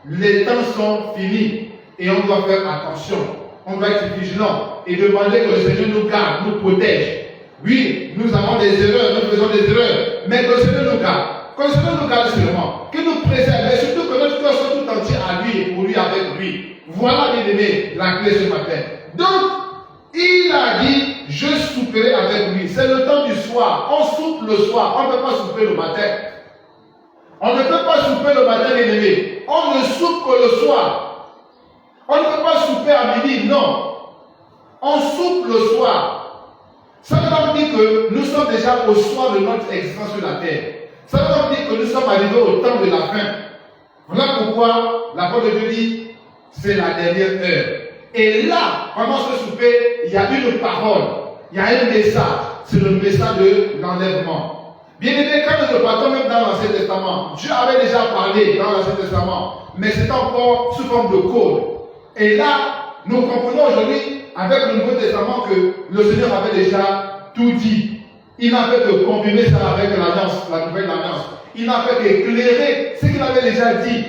Les temps sont finis et on doit faire attention. On doit être vigilant et demander que le Seigneur nous garde, nous protège. Oui, nous avons des erreurs, nous faisons des erreurs, mais que le Seigneur nous garde. Que le Seigneur nous garde seulement, que nous préserve, et surtout que notre cœur soit tout entier à lui et pour lui, avec lui. Voilà, bien-aimé, la clé ce matin. Donc, il a dit, je souperai avec lui. C'est le temps du soir. On soupe le soir, on ne peut pas souper le matin. On ne peut pas souper le matin, bien-aimé. On ne soupe que le soir. On ne peut pas souper à midi, non. On soupe le soir. Ça veut dire que nous sommes déjà au soir de notre existence sur la terre. Ça veut dire que nous sommes arrivés au temps de la fin. Voilà pourquoi la parole de Dieu dit, c'est la dernière heure. Et là, pendant ce souper, il y a une parole, il y a un message. C'est le message de l'enlèvement. Bien aimé, quand nous partons même dans l'Ancien Testament, Dieu avait déjà parlé dans l'Ancien Testament, mais c'est encore sous forme de code. Et là, nous comprenons aujourd'hui, avec le Nouveau Testament, que le Seigneur avait déjà tout dit. Il n'a fait que confirmer ça avec l'alliance, la nouvelle alliance. Il n'a fait qu'éclairer ce qu'il avait déjà dit.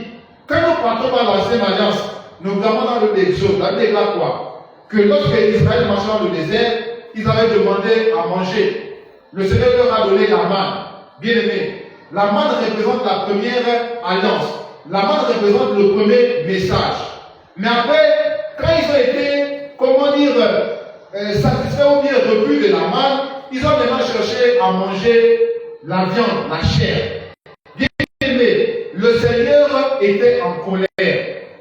Quand nous partons dans l'ancienne alliance, nous regardons dans l'Exode, la Bible déclare quoi? Que lorsque Israël marchait dans le désert, ils avaient demandé à manger. Le Seigneur leur a donné la manne. Bien aimé, la manne représente la première alliance. La manne représente le premier message. Mais après, quand ils ont été, comment dire, satisfaits ou bien repus de la manne, ils ont maintenant cherché à manger la viande, la chair. Bien aimé, le Seigneur était en colère.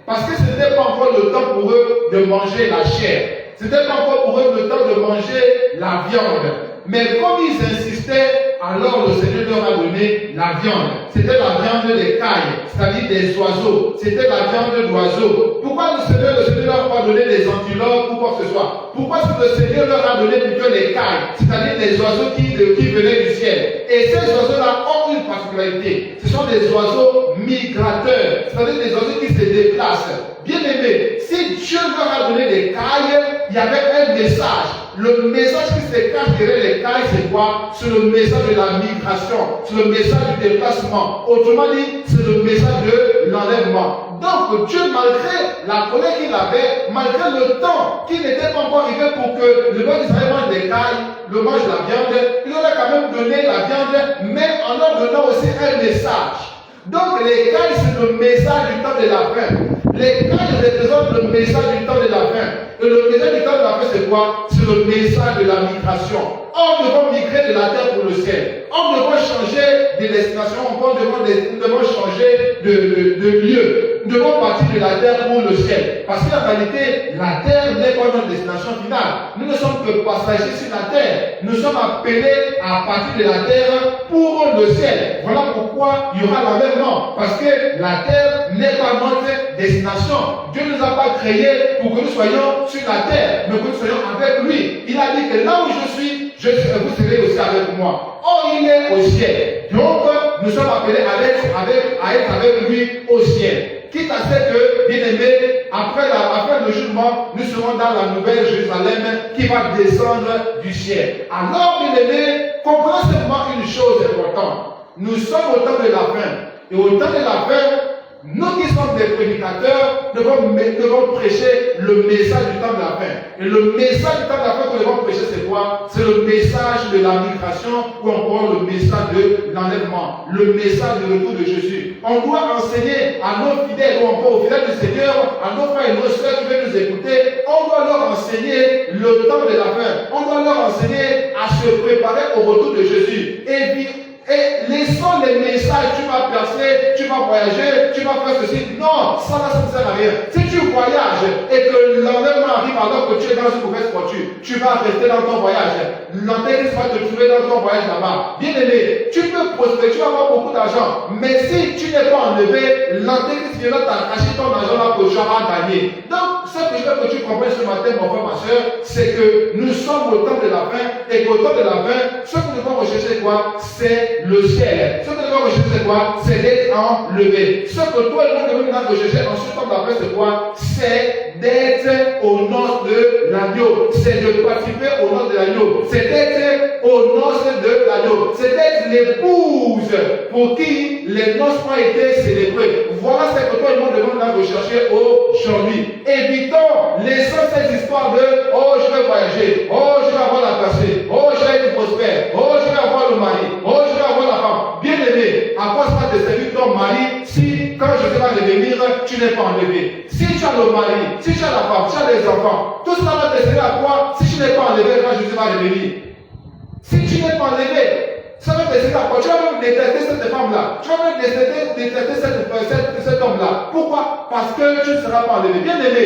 Parce que ce n'était pas encore le temps pour eux de manger la chair. Ce n'était pas encore pour eux le temps de manger la viande. Mais comme ils insistaient, alors le Seigneur leur a donné la viande. C'était la viande des cailles, c'est-à-dire des oiseaux. C'était la viande d'oiseaux. Pourquoi le Seigneur leur a pas donné des antilopes ou quoi que ce soit? Pourquoi le Seigneur leur a donné plutôt les cailles, c'est-à-dire des oiseaux qui venaient du ciel? Et ces oiseaux-là ont une particularité. Ce sont des oiseaux migrateurs, c'est-à-dire des oiseaux qui se déplacent. Bien aimé, si Dieu leur a donné des cailles, il y avait un message. Le message qui se cache derrière les cailles, c'est quoi? C'est le message de la migration, c'est le message du déplacement. Autrement dit, c'est le message de l'enlèvement. Donc Dieu, malgré la colère qu'il avait, malgré le temps qu'il n'était pas encore arrivé pour que le peuple d'Israël mange des cailles, le mange la viande, il leur a quand même donné la viande, mais en leur donnant aussi un message. Donc les cailles, c'est le message du temps de la fin. Les cailles représentent le message du temps de la fin. Et le message du temps de la fin, c'est quoi? C'est le message de la migration. Hommes devons migrer de la terre pour le ciel. Hommes devons changer de destination. Nous devons changer de lieu. Nous devons partir de la terre pour le ciel. Parce qu'en réalité, la terre n'est pas notre destination finale. Nous ne sommes que passagers sur la terre. Nous sommes appelés à partir de la terre pour le ciel. Voilà pourquoi il y aura l'enlèvement. Parce que la terre n'est pas notre destination. Dieu ne nous a pas créés pour que nous soyons sur la terre, mais que nous soyons avec lui. Il a dit que là où je suis, vous serez aussi avec moi. Or, il est au ciel. Donc, nous sommes appelés à être avec lui au ciel. Quitte à ce que, bien aimé, après le jugement, nous serons dans la nouvelle Jérusalem qui va descendre du ciel. Alors, bien aimé, comprenez seulement une chose importante. Nous sommes au temps de la fin. Et au temps de la fin, nous qui sommes des prédicateurs devons prêcher le message du temps de la fin. Et le message du temps de la fin que nous devons prêcher, c'est quoi? C'est le message de la migration ou encore le message de l'enlèvement, le message du retour de Jésus. On doit enseigner à nos fidèles ou encore aux fidèles du Seigneur, à nos frères et nos soeurs qui viennent nous écouter, on doit leur enseigner le temps de la fin. On doit leur enseigner à se préparer au retour de Jésus. Et laissons les messages, tu vas percer, tu vas voyager, tu vas faire ceci. Non, ça ne sert à rien. Si tu voyages et que l'enlèvement arrive alors que tu es dans une mauvaise voiture, tu vas rester dans ton voyage. L'antéchrist va te trouver dans ton voyage là-bas. Bien aimé, tu peux prospérer, tu vas avoir beaucoup d'argent. Mais si tu n'es pas enlevé, l'antéchrist viendra t'arracher ton argent là que tu auras gagné. Donc, ce que je veux que tu comprennes ce matin, mon frère, ma soeur, c'est que nous sommes au temps de la fin et qu'au temps de la fin, ce que nous devons rechercher quoi? C'est le ciel. Ce que nous devons rechercher, c'est quoi? C'est d'être enlevé. Ce que toi et moi devons maintenant rechercher en ce temps de la fin, c'est quoi? C'est d'être au nom de l'agneau. C'est de participer au nom de l'agneau. C'est d'être aux noces de l'agneau. C'est d'être l'épouse pour qui les noces ont été célébrées. Voilà ce que toi et moi devons maintenant rechercher aujourd'hui. Évitons, laissons cette histoire de oh, je vais voyager, oh, je vais avoir la placée, oh, je vais être prospère, oh, je vais avoir le mari, oh, je vais avoir la femme. Bien aimé, à quoi ça va te servir ton mari si, quand je vais revenir, tu n'es pas enlevé? Si tu as le mari, si tu as la femme, tu as les enfants, tout cela va te servir à quoi si tu n'es pas enlevé quand Jésus va revenir? Si tu n'es pas enlevé, ça va te servir à quoi? Tu vas même détester cette femme-là. Tu vas même détester cet homme-là. Pourquoi? Parce que tu ne seras pas enlevé. Bien aimé,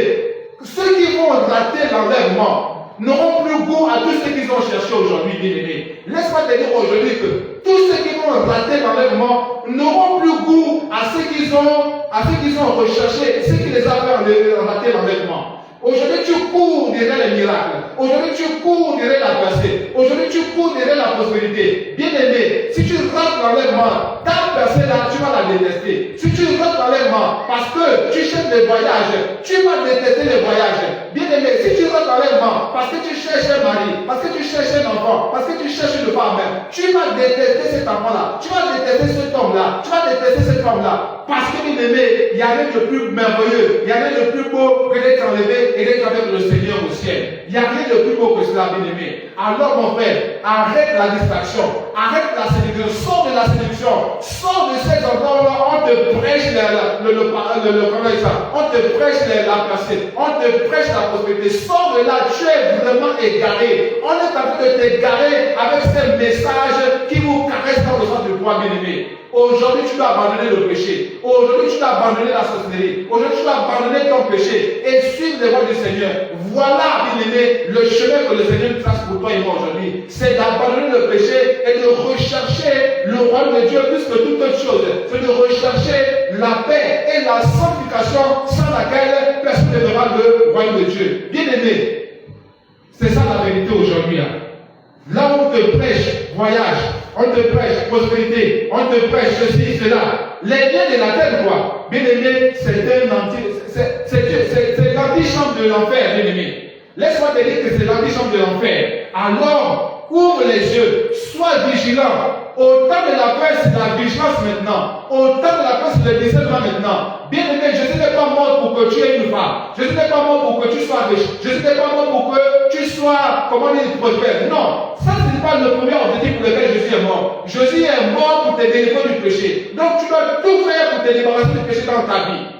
ceux qui vont rater l'enlèvement n'auront plus goût à tout ce qu'ils ont cherché aujourd'hui, bien aimé. Laisse-moi te dire aujourd'hui que tous ceux qui vont rater l'enlèvement n'auront plus goût à ce qu'ils ont recherché, ce qui les a fait rater l'enlèvement. Aujourd'hui, tu cours derrière les miracles. Aujourd'hui, tu cours derrière la percée. Aujourd'hui, tu cours derrière la prospérité. Bien aimé, si tu rates l'enlèvement, ta percée là, tu vas la détester. Si tu rates l'enlèvement parce que tu cherches les voyages, tu vas détester les voyages. Bien aimé, si tu rates l'enlèvement parce que tu cherches un mari, parce que tu cherches un enfant, parce que tu cherches une femme, tu vas détester cet enfant-là. Tu vas détester cet homme-là. Tu vas détester cette femme-là. Parce que, bien aimé, il n'y a rien de plus merveilleux, il n'y a rien de plus beau que d'être enlevé et d'être avec le Seigneur au ciel. Il n'y a rien de plus beau que cela, bien aimé. Alors, mon frère, arrête la distraction, arrête la séduction, sors de la séduction, sors de ces endroits où on te prêche on te prêche la placée, on te prêche la prospérité. Sors de là, tu es vraiment égaré. On est en train de t'égarer avec ces messages qui vous caressent dans le sens du poids, bien aimé. Aujourd'hui, tu dois abandonner le péché. Aujourd'hui, tu dois abandonner la sorcellerie. Aujourd'hui, tu dois abandonner ton péché et suivre les voies du Seigneur. Voilà, bien aimé, le chemin que le Seigneur trace pour toi et moi aujourd'hui. C'est d'abandonner le péché et de rechercher le royaume de Dieu plus que toute autre chose. C'est de rechercher la paix et la sanctification sans laquelle personne ne verra le royaume de Dieu. Bien aimé, c'est ça la vérité aujourd'hui. Là où on te prêche voyage, on te prêche prospérité, on te prêche ceci, cela. Les biens de la terre, quoi. Bien aimé, c'est l'antichambre de l'enfer, bien aimé. Laisse-moi te dire que c'est l'antichambre de l'enfer. Alors, ouvre les yeux, sois vigilant. Au temps de la paix, c'est la vigilance maintenant. Au temps de la paix, c'est le discernement maintenant. Bien aimé, Jésus n'est pas mort pour que tu aies une femme. Jésus n'est pas mort pour que tu sois riche. Jésus n'est pas mort pour que tu sois, comment dire, prospère. Non, ça ce n'est pas le premier objectif pour lequel Jésus est mort. Jésus est mort pour te délivrer du péché. Donc tu dois tout faire pour te débarrasser du péché dans ta vie.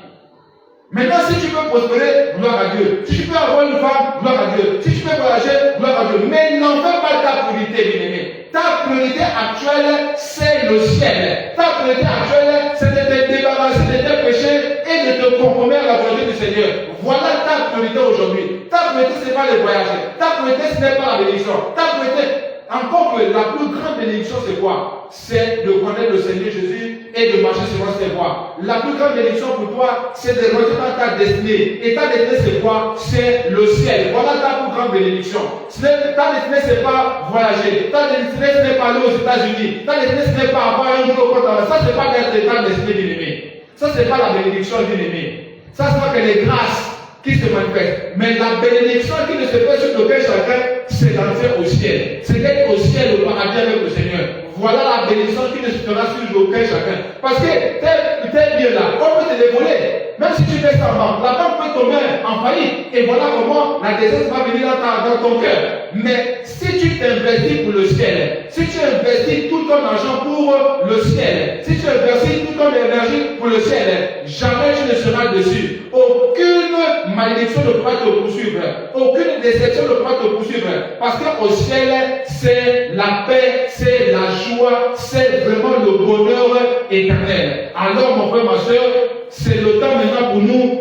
Maintenant, si tu veux prospérer, gloire à Dieu. Si tu peux avoir une femme, gloire à Dieu. Si tu peux voyager, gloire à Dieu. Mais n'en fais pas ta priorité, bien aimé. Ta priorité actuelle, c'est le ciel. Ta priorité actuelle, c'est de te débarrasser de tes péchés et de te conformer à la volonté du Seigneur. Voilà ta priorité aujourd'hui. Ta priorité, ce n'est pas le voyage. Ta priorité, ce n'est pas la bénédiction. Ta priorité, encore que la plus grande bénédiction, c'est quoi? C'est de connaître le Seigneur Jésus et de marcher sur ses voies. La plus grande bénédiction pour toi, c'est de rentrer dans ta destinée. Et ta destinée, c'est quoi? C'est le ciel. Voilà ta plus grande bénédiction. Ta destinée, c'est pas voyager. Ta destinée, ce n'est pas aller aux États-Unis. Ta destinée, ce n'est pas avoir un gros compte. Ça, c'est pas d'être ta destinée, bien aimé. Ça, c'est pas la bénédiction, bien aimé. Ça, c'est pas que les grâces qui se manifeste. Mais la bénédiction qui ne se fait sur aucun chacun, c'est d'entrer au ciel. C'est d'être au ciel, au paradis avec le Seigneur. Voilà la bénédiction qui ne se fera sur aucun chacun. Parce que tel bien là, on peut te les voler. Même si tu fais ça en banque, la banque peut tomber en faillite. Et voilà comment la décence va venir dans ton cœur. Mais si tu t'investis pour le ciel, si tu investis tout ton argent pour le ciel, si tu investis toute ton énergie pour le ciel, jamais tu ne seras dessus. Aucune malédiction ne pourra te poursuivre. Aucune déception ne pourra te poursuivre. Parce qu'au ciel, c'est la paix, c'est la joie, c'est vraiment le bonheur éternel. Alors, mon frère, ma soeur, c'est le temps maintenant pour nous,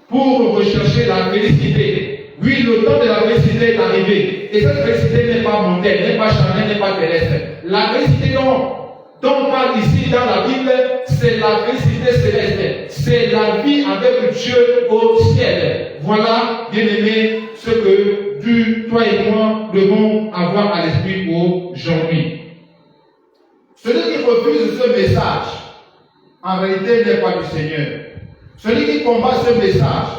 pour rechercher la félicité. Oui, le temps de la félicité est arrivé. Et cette félicité n'est pas mondaine, n'est pas charnelle, n'est pas terrestre. La félicité dont on parle ici dans la Bible, c'est la félicité céleste. C'est la vie avec Dieu au ciel. Voilà, bien-aimés, ce que toi et moi devons avoir à l'esprit aujourd'hui. Celui qui refuse ce message, en réalité, n'est pas du Seigneur. Celui qui combat ce message,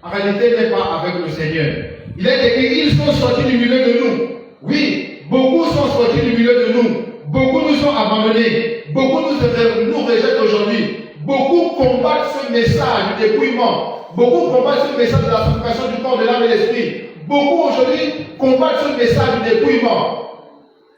en réalité, n'est pas avec le Seigneur. Il est écrit, ils sont sortis du milieu de nous. Oui, beaucoup sont sortis du milieu de nous. Beaucoup nous ont abandonnés. Beaucoup nous rejettent aujourd'hui. Beaucoup combattent ce message du dépouillement. Beaucoup combattent ce message de la sanctification du corps, de l'âme et de l'esprit. Beaucoup aujourd'hui combattent ce message du dépouillement.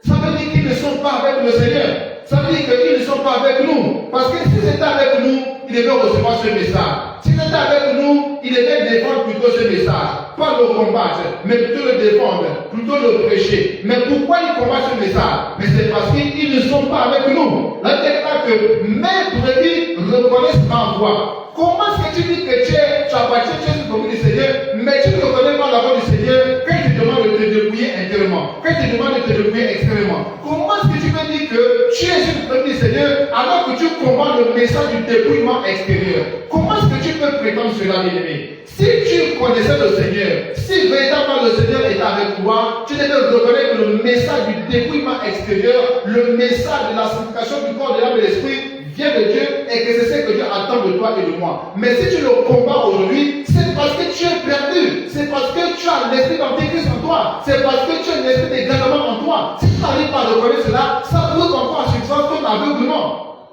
Ça veut dire qu'ils ne sont pas avec le Seigneur. Ça veut dire qu'ils ne sont pas avec nous. Parce que si c'était avec nous, ils devaient recevoir ce message. Si c'était avec nous, ils devaient défendre plutôt ce message. Pas le combattre, mais plutôt le défendre, plutôt le prêcher. Mais pourquoi ils combattent ce message? Mais c'est parce qu'ils ne sont pas avec nous. La déclare que mes brebis reconnaissent ma voix. Comment est-ce que tu dis que tu appartiens, tu es une commune du Seigneur, mais tu ne reconnais pas la voix du Seigneur quand il te demande de te dépouiller intérieurement, quand il te demande de te dépouiller extérieurement? Comment est-ce que tu peux dire que tu es une commune du Seigneur alors que tu combats le message du dépouillement extérieur? Comment est-ce que tu peux prétendre cela, bien-aimé? Si tu connaissais le Seigneur, si véritablement le Seigneur est avec toi, tu devais reconnaître que le message du dépouillement extérieur, le message de la sanctification du corps, de l'âme et de l'esprit vient de Dieu et que c'est ce que Dieu attend de toi et de moi. Mais si tu le combats aujourd'hui, c'est parce que tu es perdu. C'est parce que tu as l'esprit d'antéchrist en toi. C'est parce que tu as l'esprit d'égarement en toi. Si tu n'arrives pas à reconnaître cela, ça prouve encore en substance ton aveuglement.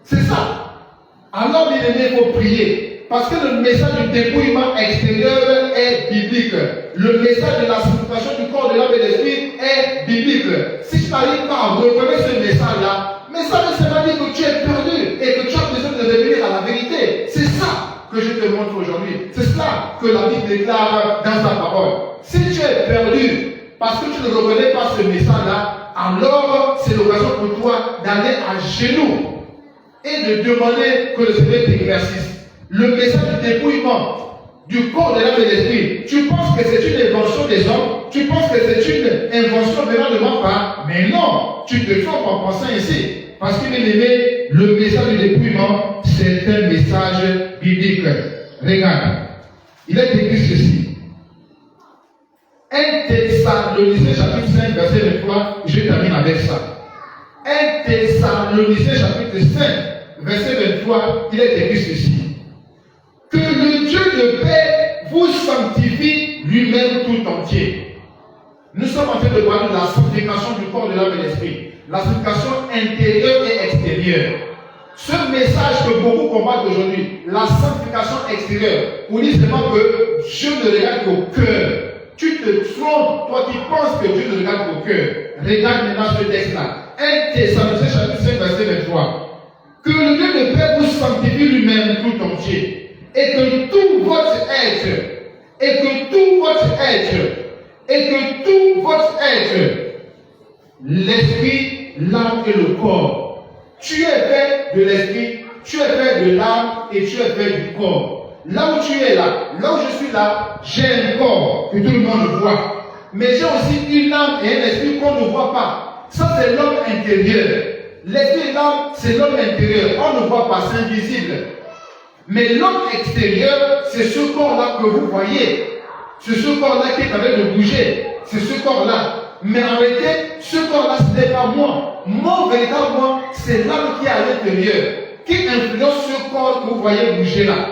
C'est ça. Alors, bien aimé, il faut prier. Parce que le message du dépouillement extérieur est biblique. Le message de la sanctification du corps, de l'âme et de l'esprit est biblique. Si tu n'arrives pas à reconnaître ce message-là, mais ça ne veut pas dire que tu es perdu et que tu as besoin de revenir à la vérité. C'est ça que je te montre aujourd'hui. C'est cela que la Bible déclare dans sa parole. Si tu es perdu parce que tu ne reconnais pas ce message-là, alors c'est l'occasion pour toi d'aller à genoux et de demander que le Seigneur t'éclaircisse. Le message du dépouillement du corps, de l'âme et de l'esprit, tu penses que c'est une invention des hommes, tu penses que c'est une invention venant de ma part, mais non, tu te trompes en pensant ainsi. Parce que, bien aimé, le message du dépouillement, c'est un message biblique. Regarde, il est écrit ceci. 1 Thessaloniciens chapitre 5, verset 23, je termine avec ça. 1 Thessaloniciens chapitre 5, verset 23, il est écrit ceci. Que le Dieu de paix vous sanctifie lui-même tout entier. Nous sommes en train de parler de la sanctification du corps, de l'âme et de l'esprit. La sanctification intérieure et extérieure. Ce message que beaucoup combattent aujourd'hui, la sanctification extérieure, on dit seulement que Dieu ne regarde qu'au cœur. Tu te trompes, toi qui penses que Dieu ne regarde qu'au cœur. Regarde maintenant ce texte-là. 1 Thessaloniciens chapitre 5, verset 23. Que le Dieu de paix vous sanctifie lui-même tout entier. Et que tout votre être, l'esprit, l'âme et le corps. Tu es fait de l'esprit, tu es fait de l'âme et tu es fait du corps. Là où tu es là où je suis là, j'ai un corps que tout le monde voit. Mais j'ai aussi une âme et un esprit qu'on ne voit pas. Ça c'est l'homme intérieur. L'esprit et l'âme, c'est l'homme intérieur. On ne voit pas, c'est invisible. Mais l'homme extérieur, c'est ce corps-là que vous voyez. C'est ce corps-là qui est en train de bouger. C'est ce corps-là. Mais en réalité, ce corps-là, ce n'est pas moi. Mon véritable moi, c'est l'âme qui est à l'intérieur, qui influence ce corps que vous voyez bouger là.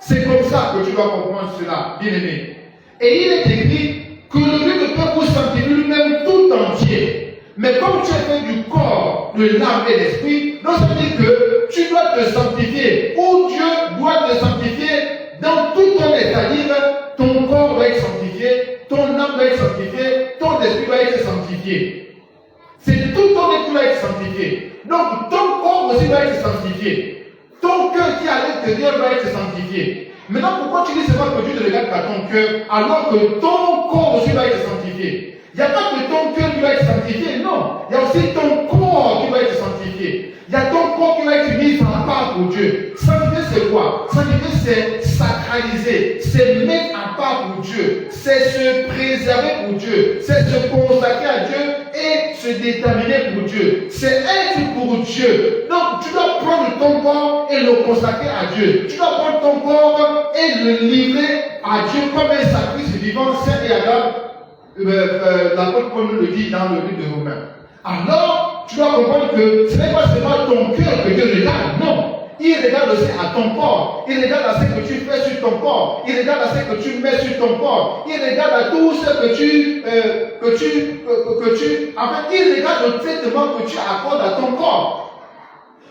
C'est comme ça que tu dois comprendre cela, bien aimé. Et il est écrit que le Dieu ne peut vous sanctifier lui-même tout entier. Mais comme tu es fait du corps, de l'âme et de l'esprit, donc ça veut dire que tu dois te sanctifier, ou Dieu doit te sanctifier dans tout ton état, c'est-à-dire ton corps doit être sanctifié, ton âme doit être sanctifiée, ton esprit doit être sanctifié. C'est tout ton être doit être sanctifié. Donc ton corps aussi doit être sanctifié. Ton cœur qui est à l'intérieur doit être sanctifié. Maintenant, pourquoi tu dis seulement que Dieu ne regarde qu'à ton cœur alors que ton corps aussi doit être sanctifié? Il n'y a pas que ton cœur qui doit être sanctifié, non. Il y a aussi ton corps qui doit être sanctifié. Il y a ton corps qui doit être mis en part pour Dieu. Sanctifier, c'est quoi? Sanctifier, c'est sacraliser, c'est mettre en part pour Dieu, c'est se préserver pour Dieu, c'est se consacrer à Dieu et se déterminer pour Dieu. C'est être pour Dieu. Donc, tu dois prendre ton corps et le consacrer à Dieu. Tu dois prendre ton corps et le livrer à Dieu comme un sacrifice vivant, saint et agréable. L'apôtre Paul nous le dit dans le livre de Romains. Alors, tu dois comprendre que ce n'est pas seulement ton cœur que Dieu regarde, non. Il regarde aussi à ton corps. Il regarde à ce que tu fais sur ton corps. Il regarde à ce que tu mets sur ton corps. Il regarde à tout ce que tu enfin, il regarde le traitement que tu accordes à ton corps.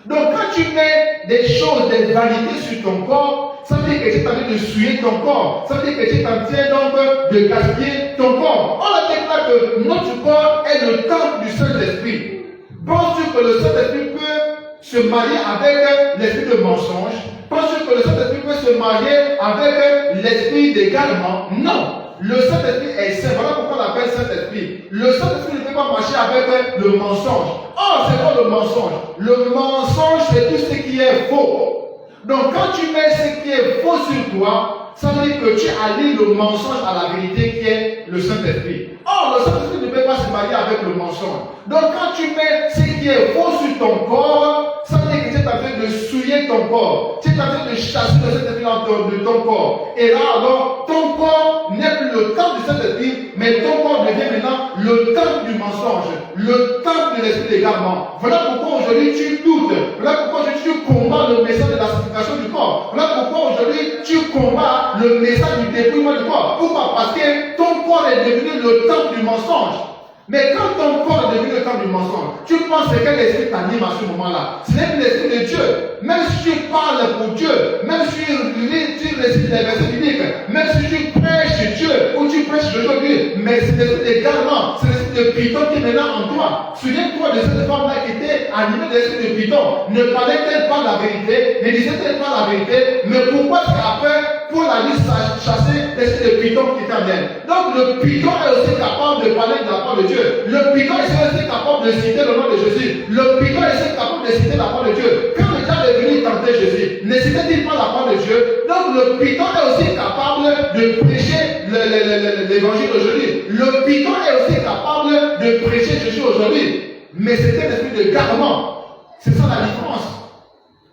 Donc, quand tu mets des choses, des vanités sur ton corps, ça veut dire que tu es en train de souiller ton corps. Ça veut dire que tu es en train donc de gaspiller ton corps. On a déclaré que notre corps est le temple du Saint-Esprit. Penses-tu que le Saint-Esprit peut se marier avec l'esprit de mensonge? Penses-tu que le Saint-Esprit peut se marier avec l'esprit d'égarement? Non. Le Saint-Esprit est saint. Voilà pourquoi on l'appelle Saint-Esprit. Le Saint-Esprit ne peut pas marcher avec le mensonge. Oh, c'est quoi le mensonge? Le mensonge, c'est tout ce qui est faux. Donc, quand tu mets ce qui est faux sur toi, ça veut dire que tu allies le mensonge à la vérité qui est le Saint-Esprit. Or, le Saint-Esprit ne peut pas se marier avec le mensonge. Donc, quand tu mets ce qui est faux sur ton corps, ça veut dire que tu es en train de souiller ton corps. Tu es en train de chasser le Saint-Esprit de ton corps. Et là, alors, ton corps n'est plus le temple du Saint-Esprit, mais ton corps devient maintenant le temple du mensonge, le temple de l'esprit d'égarement. Voilà pourquoi aujourd'hui tu doutes. Voilà pourquoi aujourd'hui tu combats le message de la sanctification du corps. Voilà pourquoi aujourd'hui tu combats le message du dépouillement du corps. Pourquoi? Parce que ton corps est devenu le temple du mensonge. Mais quand ton corps est devenu le temple du mensonge, tu penses que quel esprit t'anime à ce moment-là? Ce n'est plus l'esprit de Dieu. Même si tu parles pour Dieu, même si tu récites les versets bibliques, même si tu prêches Dieu ou tu prêches aujourd'hui, mais c'est l'esprit d'égarement, c'est l'esprit de Python qui est maintenant en toi. Souviens-toi de cette femme-là qui était animée de l'esprit de Python. Ne parlait-elle pas la vérité? Ne disait-elle pas la vérité? Mais pourquoi est-ce qu'après, pour la liste chasser l'esprit de Python qui était en elle? Donc le Python est aussi capable de parler de la part de Dieu. Le Python est aussi capable de citer le nom de Jésus. Le Python est aussi capable de citer la parole de Dieu. Quand le diable est venu tenter Jésus, ne citait-il pas la parole de Dieu? Donc le Python est aussi capable de prêcher l'évangile aujourd'hui. Le Python est aussi capable de prêcher Jésus aujourd'hui. Mais c'était l'esprit de garement. C'est ça la différence.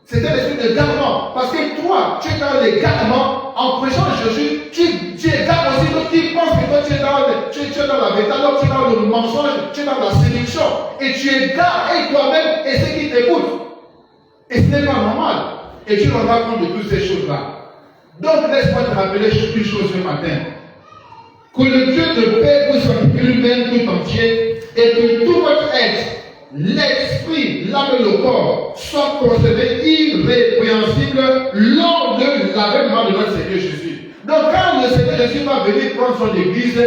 C'était l'esprit de garement. Parce que toi, tu es dans les garements. En prêchant Jésus, tu égares aussi d'autres qui pensent que toi tu es dans la vérité, alors tu es dans le mensonge, tu es dans la séduction. Et tu égares et toi-même et ceux qui t'écoutent. Et ce n'est pas normal. Et tu rendras compte de toutes ces choses-là. Donc laisse-moi te rappeler une chose ce matin. Que le Dieu de paix vous sanctifie lui-même tout entier et que tout votre être, l'esprit, l'âme et le corps soient conservés irrépréhensibles lors de l'avènement de notre Seigneur Jésus. Donc quand le Seigneur Jésus va venir prendre son église,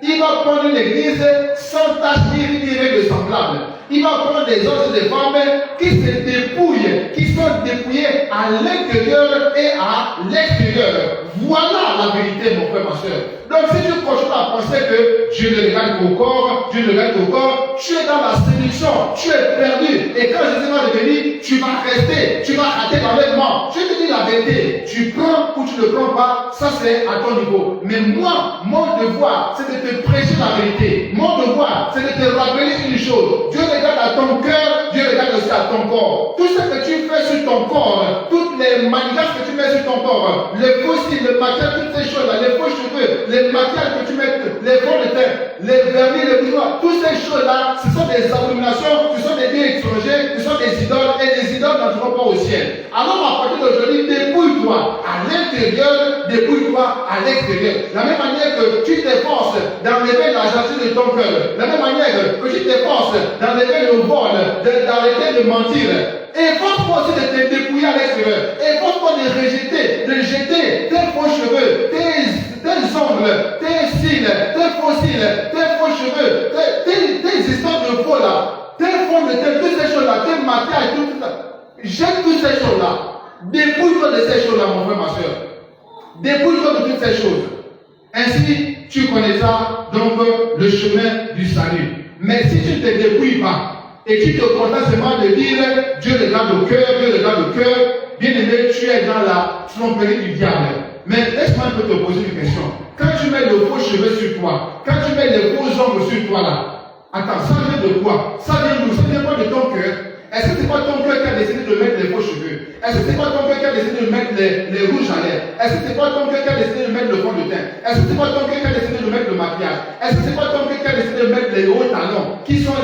il va prendre une église sans tache ni règle semblable. Il va prendre des hommes et des femmes qui se dépouillent, qui sont dépouillés à l'intérieur et à l'extérieur. Voilà la vérité, mon frère, ma soeur. Donc si tu continues à penser que Dieu ne regarde qu'au corps, Dieu ne regarde qu'au corps, tu es dans la séduction, tu es perdu. Et quand Jésus va revenir, tu vas rester, tu vas rater l'enlèvement. Je te dis la vérité, tu prends ou tu ne prends pas, ça c'est à ton niveau. Mais moi, mon devoir, c'est de te prêcher la vérité. Mon devoir, c'est de te rappeler une chose. Dieu regarde à ton cœur, Dieu regarde aussi à ton corps. Tout ce que tu fais sur ton corps, toutes les manigances que tu mets sur ton corps, les fossiles, le maquillage, toutes ces choses-là, les faux cheveux, les maquillages que tu mets, les fonds de teint, les vernis, les bougeoirs, toutes ces choses-là, ce sont des abominations, ce sont des dieux étrangers, ce sont des idoles, et les idoles n'entreront pas au ciel. Alors à partir d'aujourd'hui, dépouille-toi à l'intérieur l'intérieur, dépouille-toi à l'extérieur. La même manière que tu t'efforces d'enlever la jalousie de ton cœur, la même manière que tu t'efforces d'enlever le vol, d'arrêter de mentir, efforce-toi aussi de te dépouiller à l'extérieur. Efforce-toi de rejeter, de jeter tes faux cheveux, tes ongles, tes cils, tes faux cils, tes faux cheveux, tes histoires de faux là, tes fonds de tes, toutes ces choses-là, tes maquillages, tout ça. Jette toutes ces choses-là. Dépouille-toi de ces choses-là, mon frère, ma soeur. Dépouille-toi de toutes ces choses. Ainsi, tu connaîtras donc le chemin du salut. Mais si tu ne te dépouilles pas et tu te contentes seulement de dire Dieu regarde au cœur, Dieu regarde au cœur, bien aimé, tu es dans la tromperie du diable. Mais laisse-moi un peu te poser une question. Quand tu mets le faux cheveu sur toi, quand tu mets les faux ongles sur toi là, attends, ça vient de quoi? Ça vient d'où? Ça vient pas de ton cœur? Est-ce que c'est pas ton cœur qui a décidé de mettre les faux cheveux? Est-ce que c'est pas ton cœur qui a décidé de mettre les rouges à lèvres? Est-ce que c'est pas ton cœur qui a décidé de mettre le fond de teint? Est-ce que c'est pas ton cœur qui a décidé de mettre le maquillage? Est-ce que c'est pas ton cœur qui a décidé de mettre les hauts talons, qui sont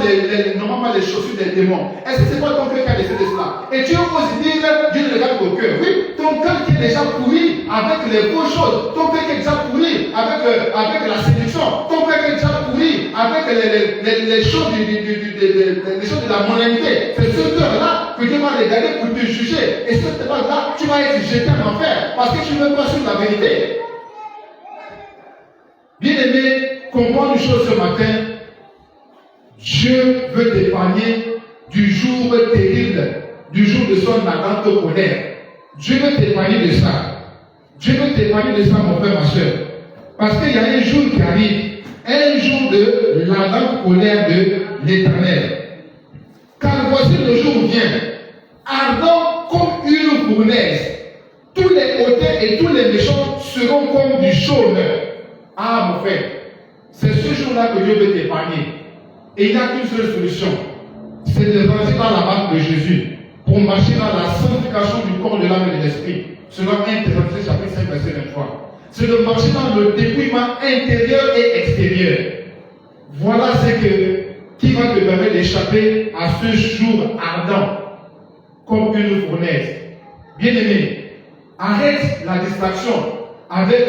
normalement les chaussures des démons? Est-ce que c'est pas ton cœur qui a décidé de cela? Et tu oses dire, Dieu ne regarde qu'au cœur. Oui, ton cœur qui est déjà pourri avec les faux choses, ton cœur qui est déjà pourri avec la séduction, ton cœur qui est déjà pourri avec les choses les choses de la mondanité. C'est ce cœur-là que Dieu va regarder pour te juger. Et cette là tu vas être jeté en enfer parce que tu ne veux pas suivre la vérité. Bien-aimé, comprends une chose ce matin. Dieu veut t'épargner du jour terrible, du jour de son ardente colère. Dieu veut t'épargner de ça. Dieu veut t'épargner de ça, mon frère, ma soeur. Parce qu'il y a un jour qui arrive, un jour de l'ardente colère de l'Éternel. Car voici le jour vient, ardent comme une fournaise. Tous les hautains et tous les méchants seront comme du chaume. Ah, mon frère, c'est ce jour-là que Dieu veut t'épargner. Et il n'y a qu'une seule solution, c'est de rentrer dans la marque de Jésus pour marcher dans la sanctification du corps, de l'âme et de l'esprit. Selon 1 Thessaloniciens chapitre 5, verset 23. C'est de marcher dans le dépouillement intérieur et extérieur. Voilà ce qui va te permettre d'échapper à ce jour ardent, comme une fournaise. Bien-aimé, arrête la distraction avec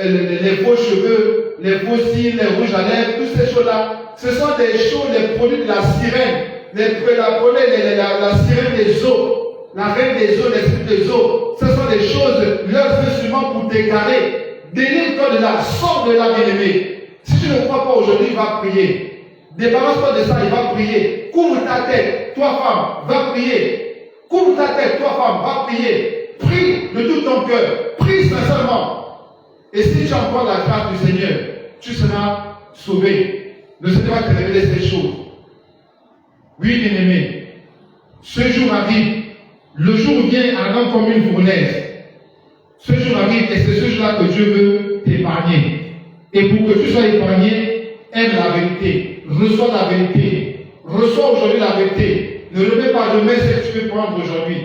les faux cheveux, les faux cils, les rouges à lèvres, toutes ces choses-là. Ce sont des choses, les produits de la sirène, la sirène des eaux, la reine des eaux, l'esprit des eaux. Ce sont des choses, leurs instruments pour t'égarer. Délivre-toi de là, sors de là, bien-aimé. Si tu ne crois pas aujourd'hui, va prier. Débarrasse-toi de ça, il va prier. Couvre ta tête, toi femme, va prier. Couvre ta tête, toi femme, va prier. Prie de tout ton cœur. Prie sincèrement. Et si tu as encore la grâce du Seigneur, tu seras sauvé. Le Seigneur va te révéler ces choses. Oui, bien-aimé. Ce jour arrive. Le jour vient ardent comme une fournaise. Ce jour arrive et c'est ce jour-là que Dieu veut t'épargner. Et pour que tu sois épargné, aime la vérité. Reçois la vérité. Reçois aujourd'hui la vérité. Ne remets pas demain ce que tu peux prendre aujourd'hui.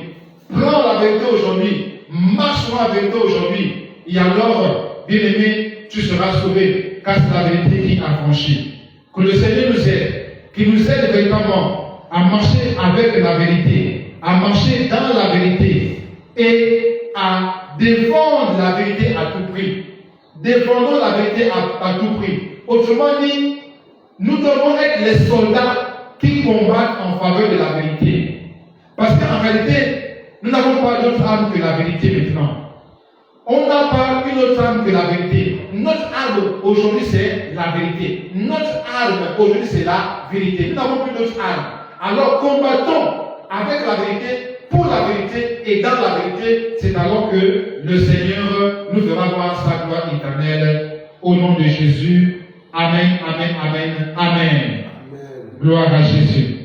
Prends la vérité aujourd'hui. Marche dans la vérité aujourd'hui. Et alors, bien-aimé, tu seras sauvé. Car c'est la vérité qui a franchi. Que le Seigneur nous aide. Qu'il nous aide véritablement à marcher avec la vérité. À marcher dans la vérité. Et à défendre la vérité à tout prix. Défendons la vérité à tout prix. Autrement dit, nous devons être les soldats qui combattent en faveur de la vérité. Parce qu'en réalité, nous n'avons pas d'autre arme que la vérité maintenant. On n'a pas une autre arme que la vérité. Notre arme aujourd'hui, c'est la vérité. Notre arme aujourd'hui, c'est la vérité. Nous n'avons plus d'autre arme. Alors combattons avec la vérité, pour la vérité et dans la vérité. C'est alors que le Seigneur nous fera voir sa gloire éternelle. Au nom de Jésus. Amen, amen, amen, amen. Gloire à Jésus.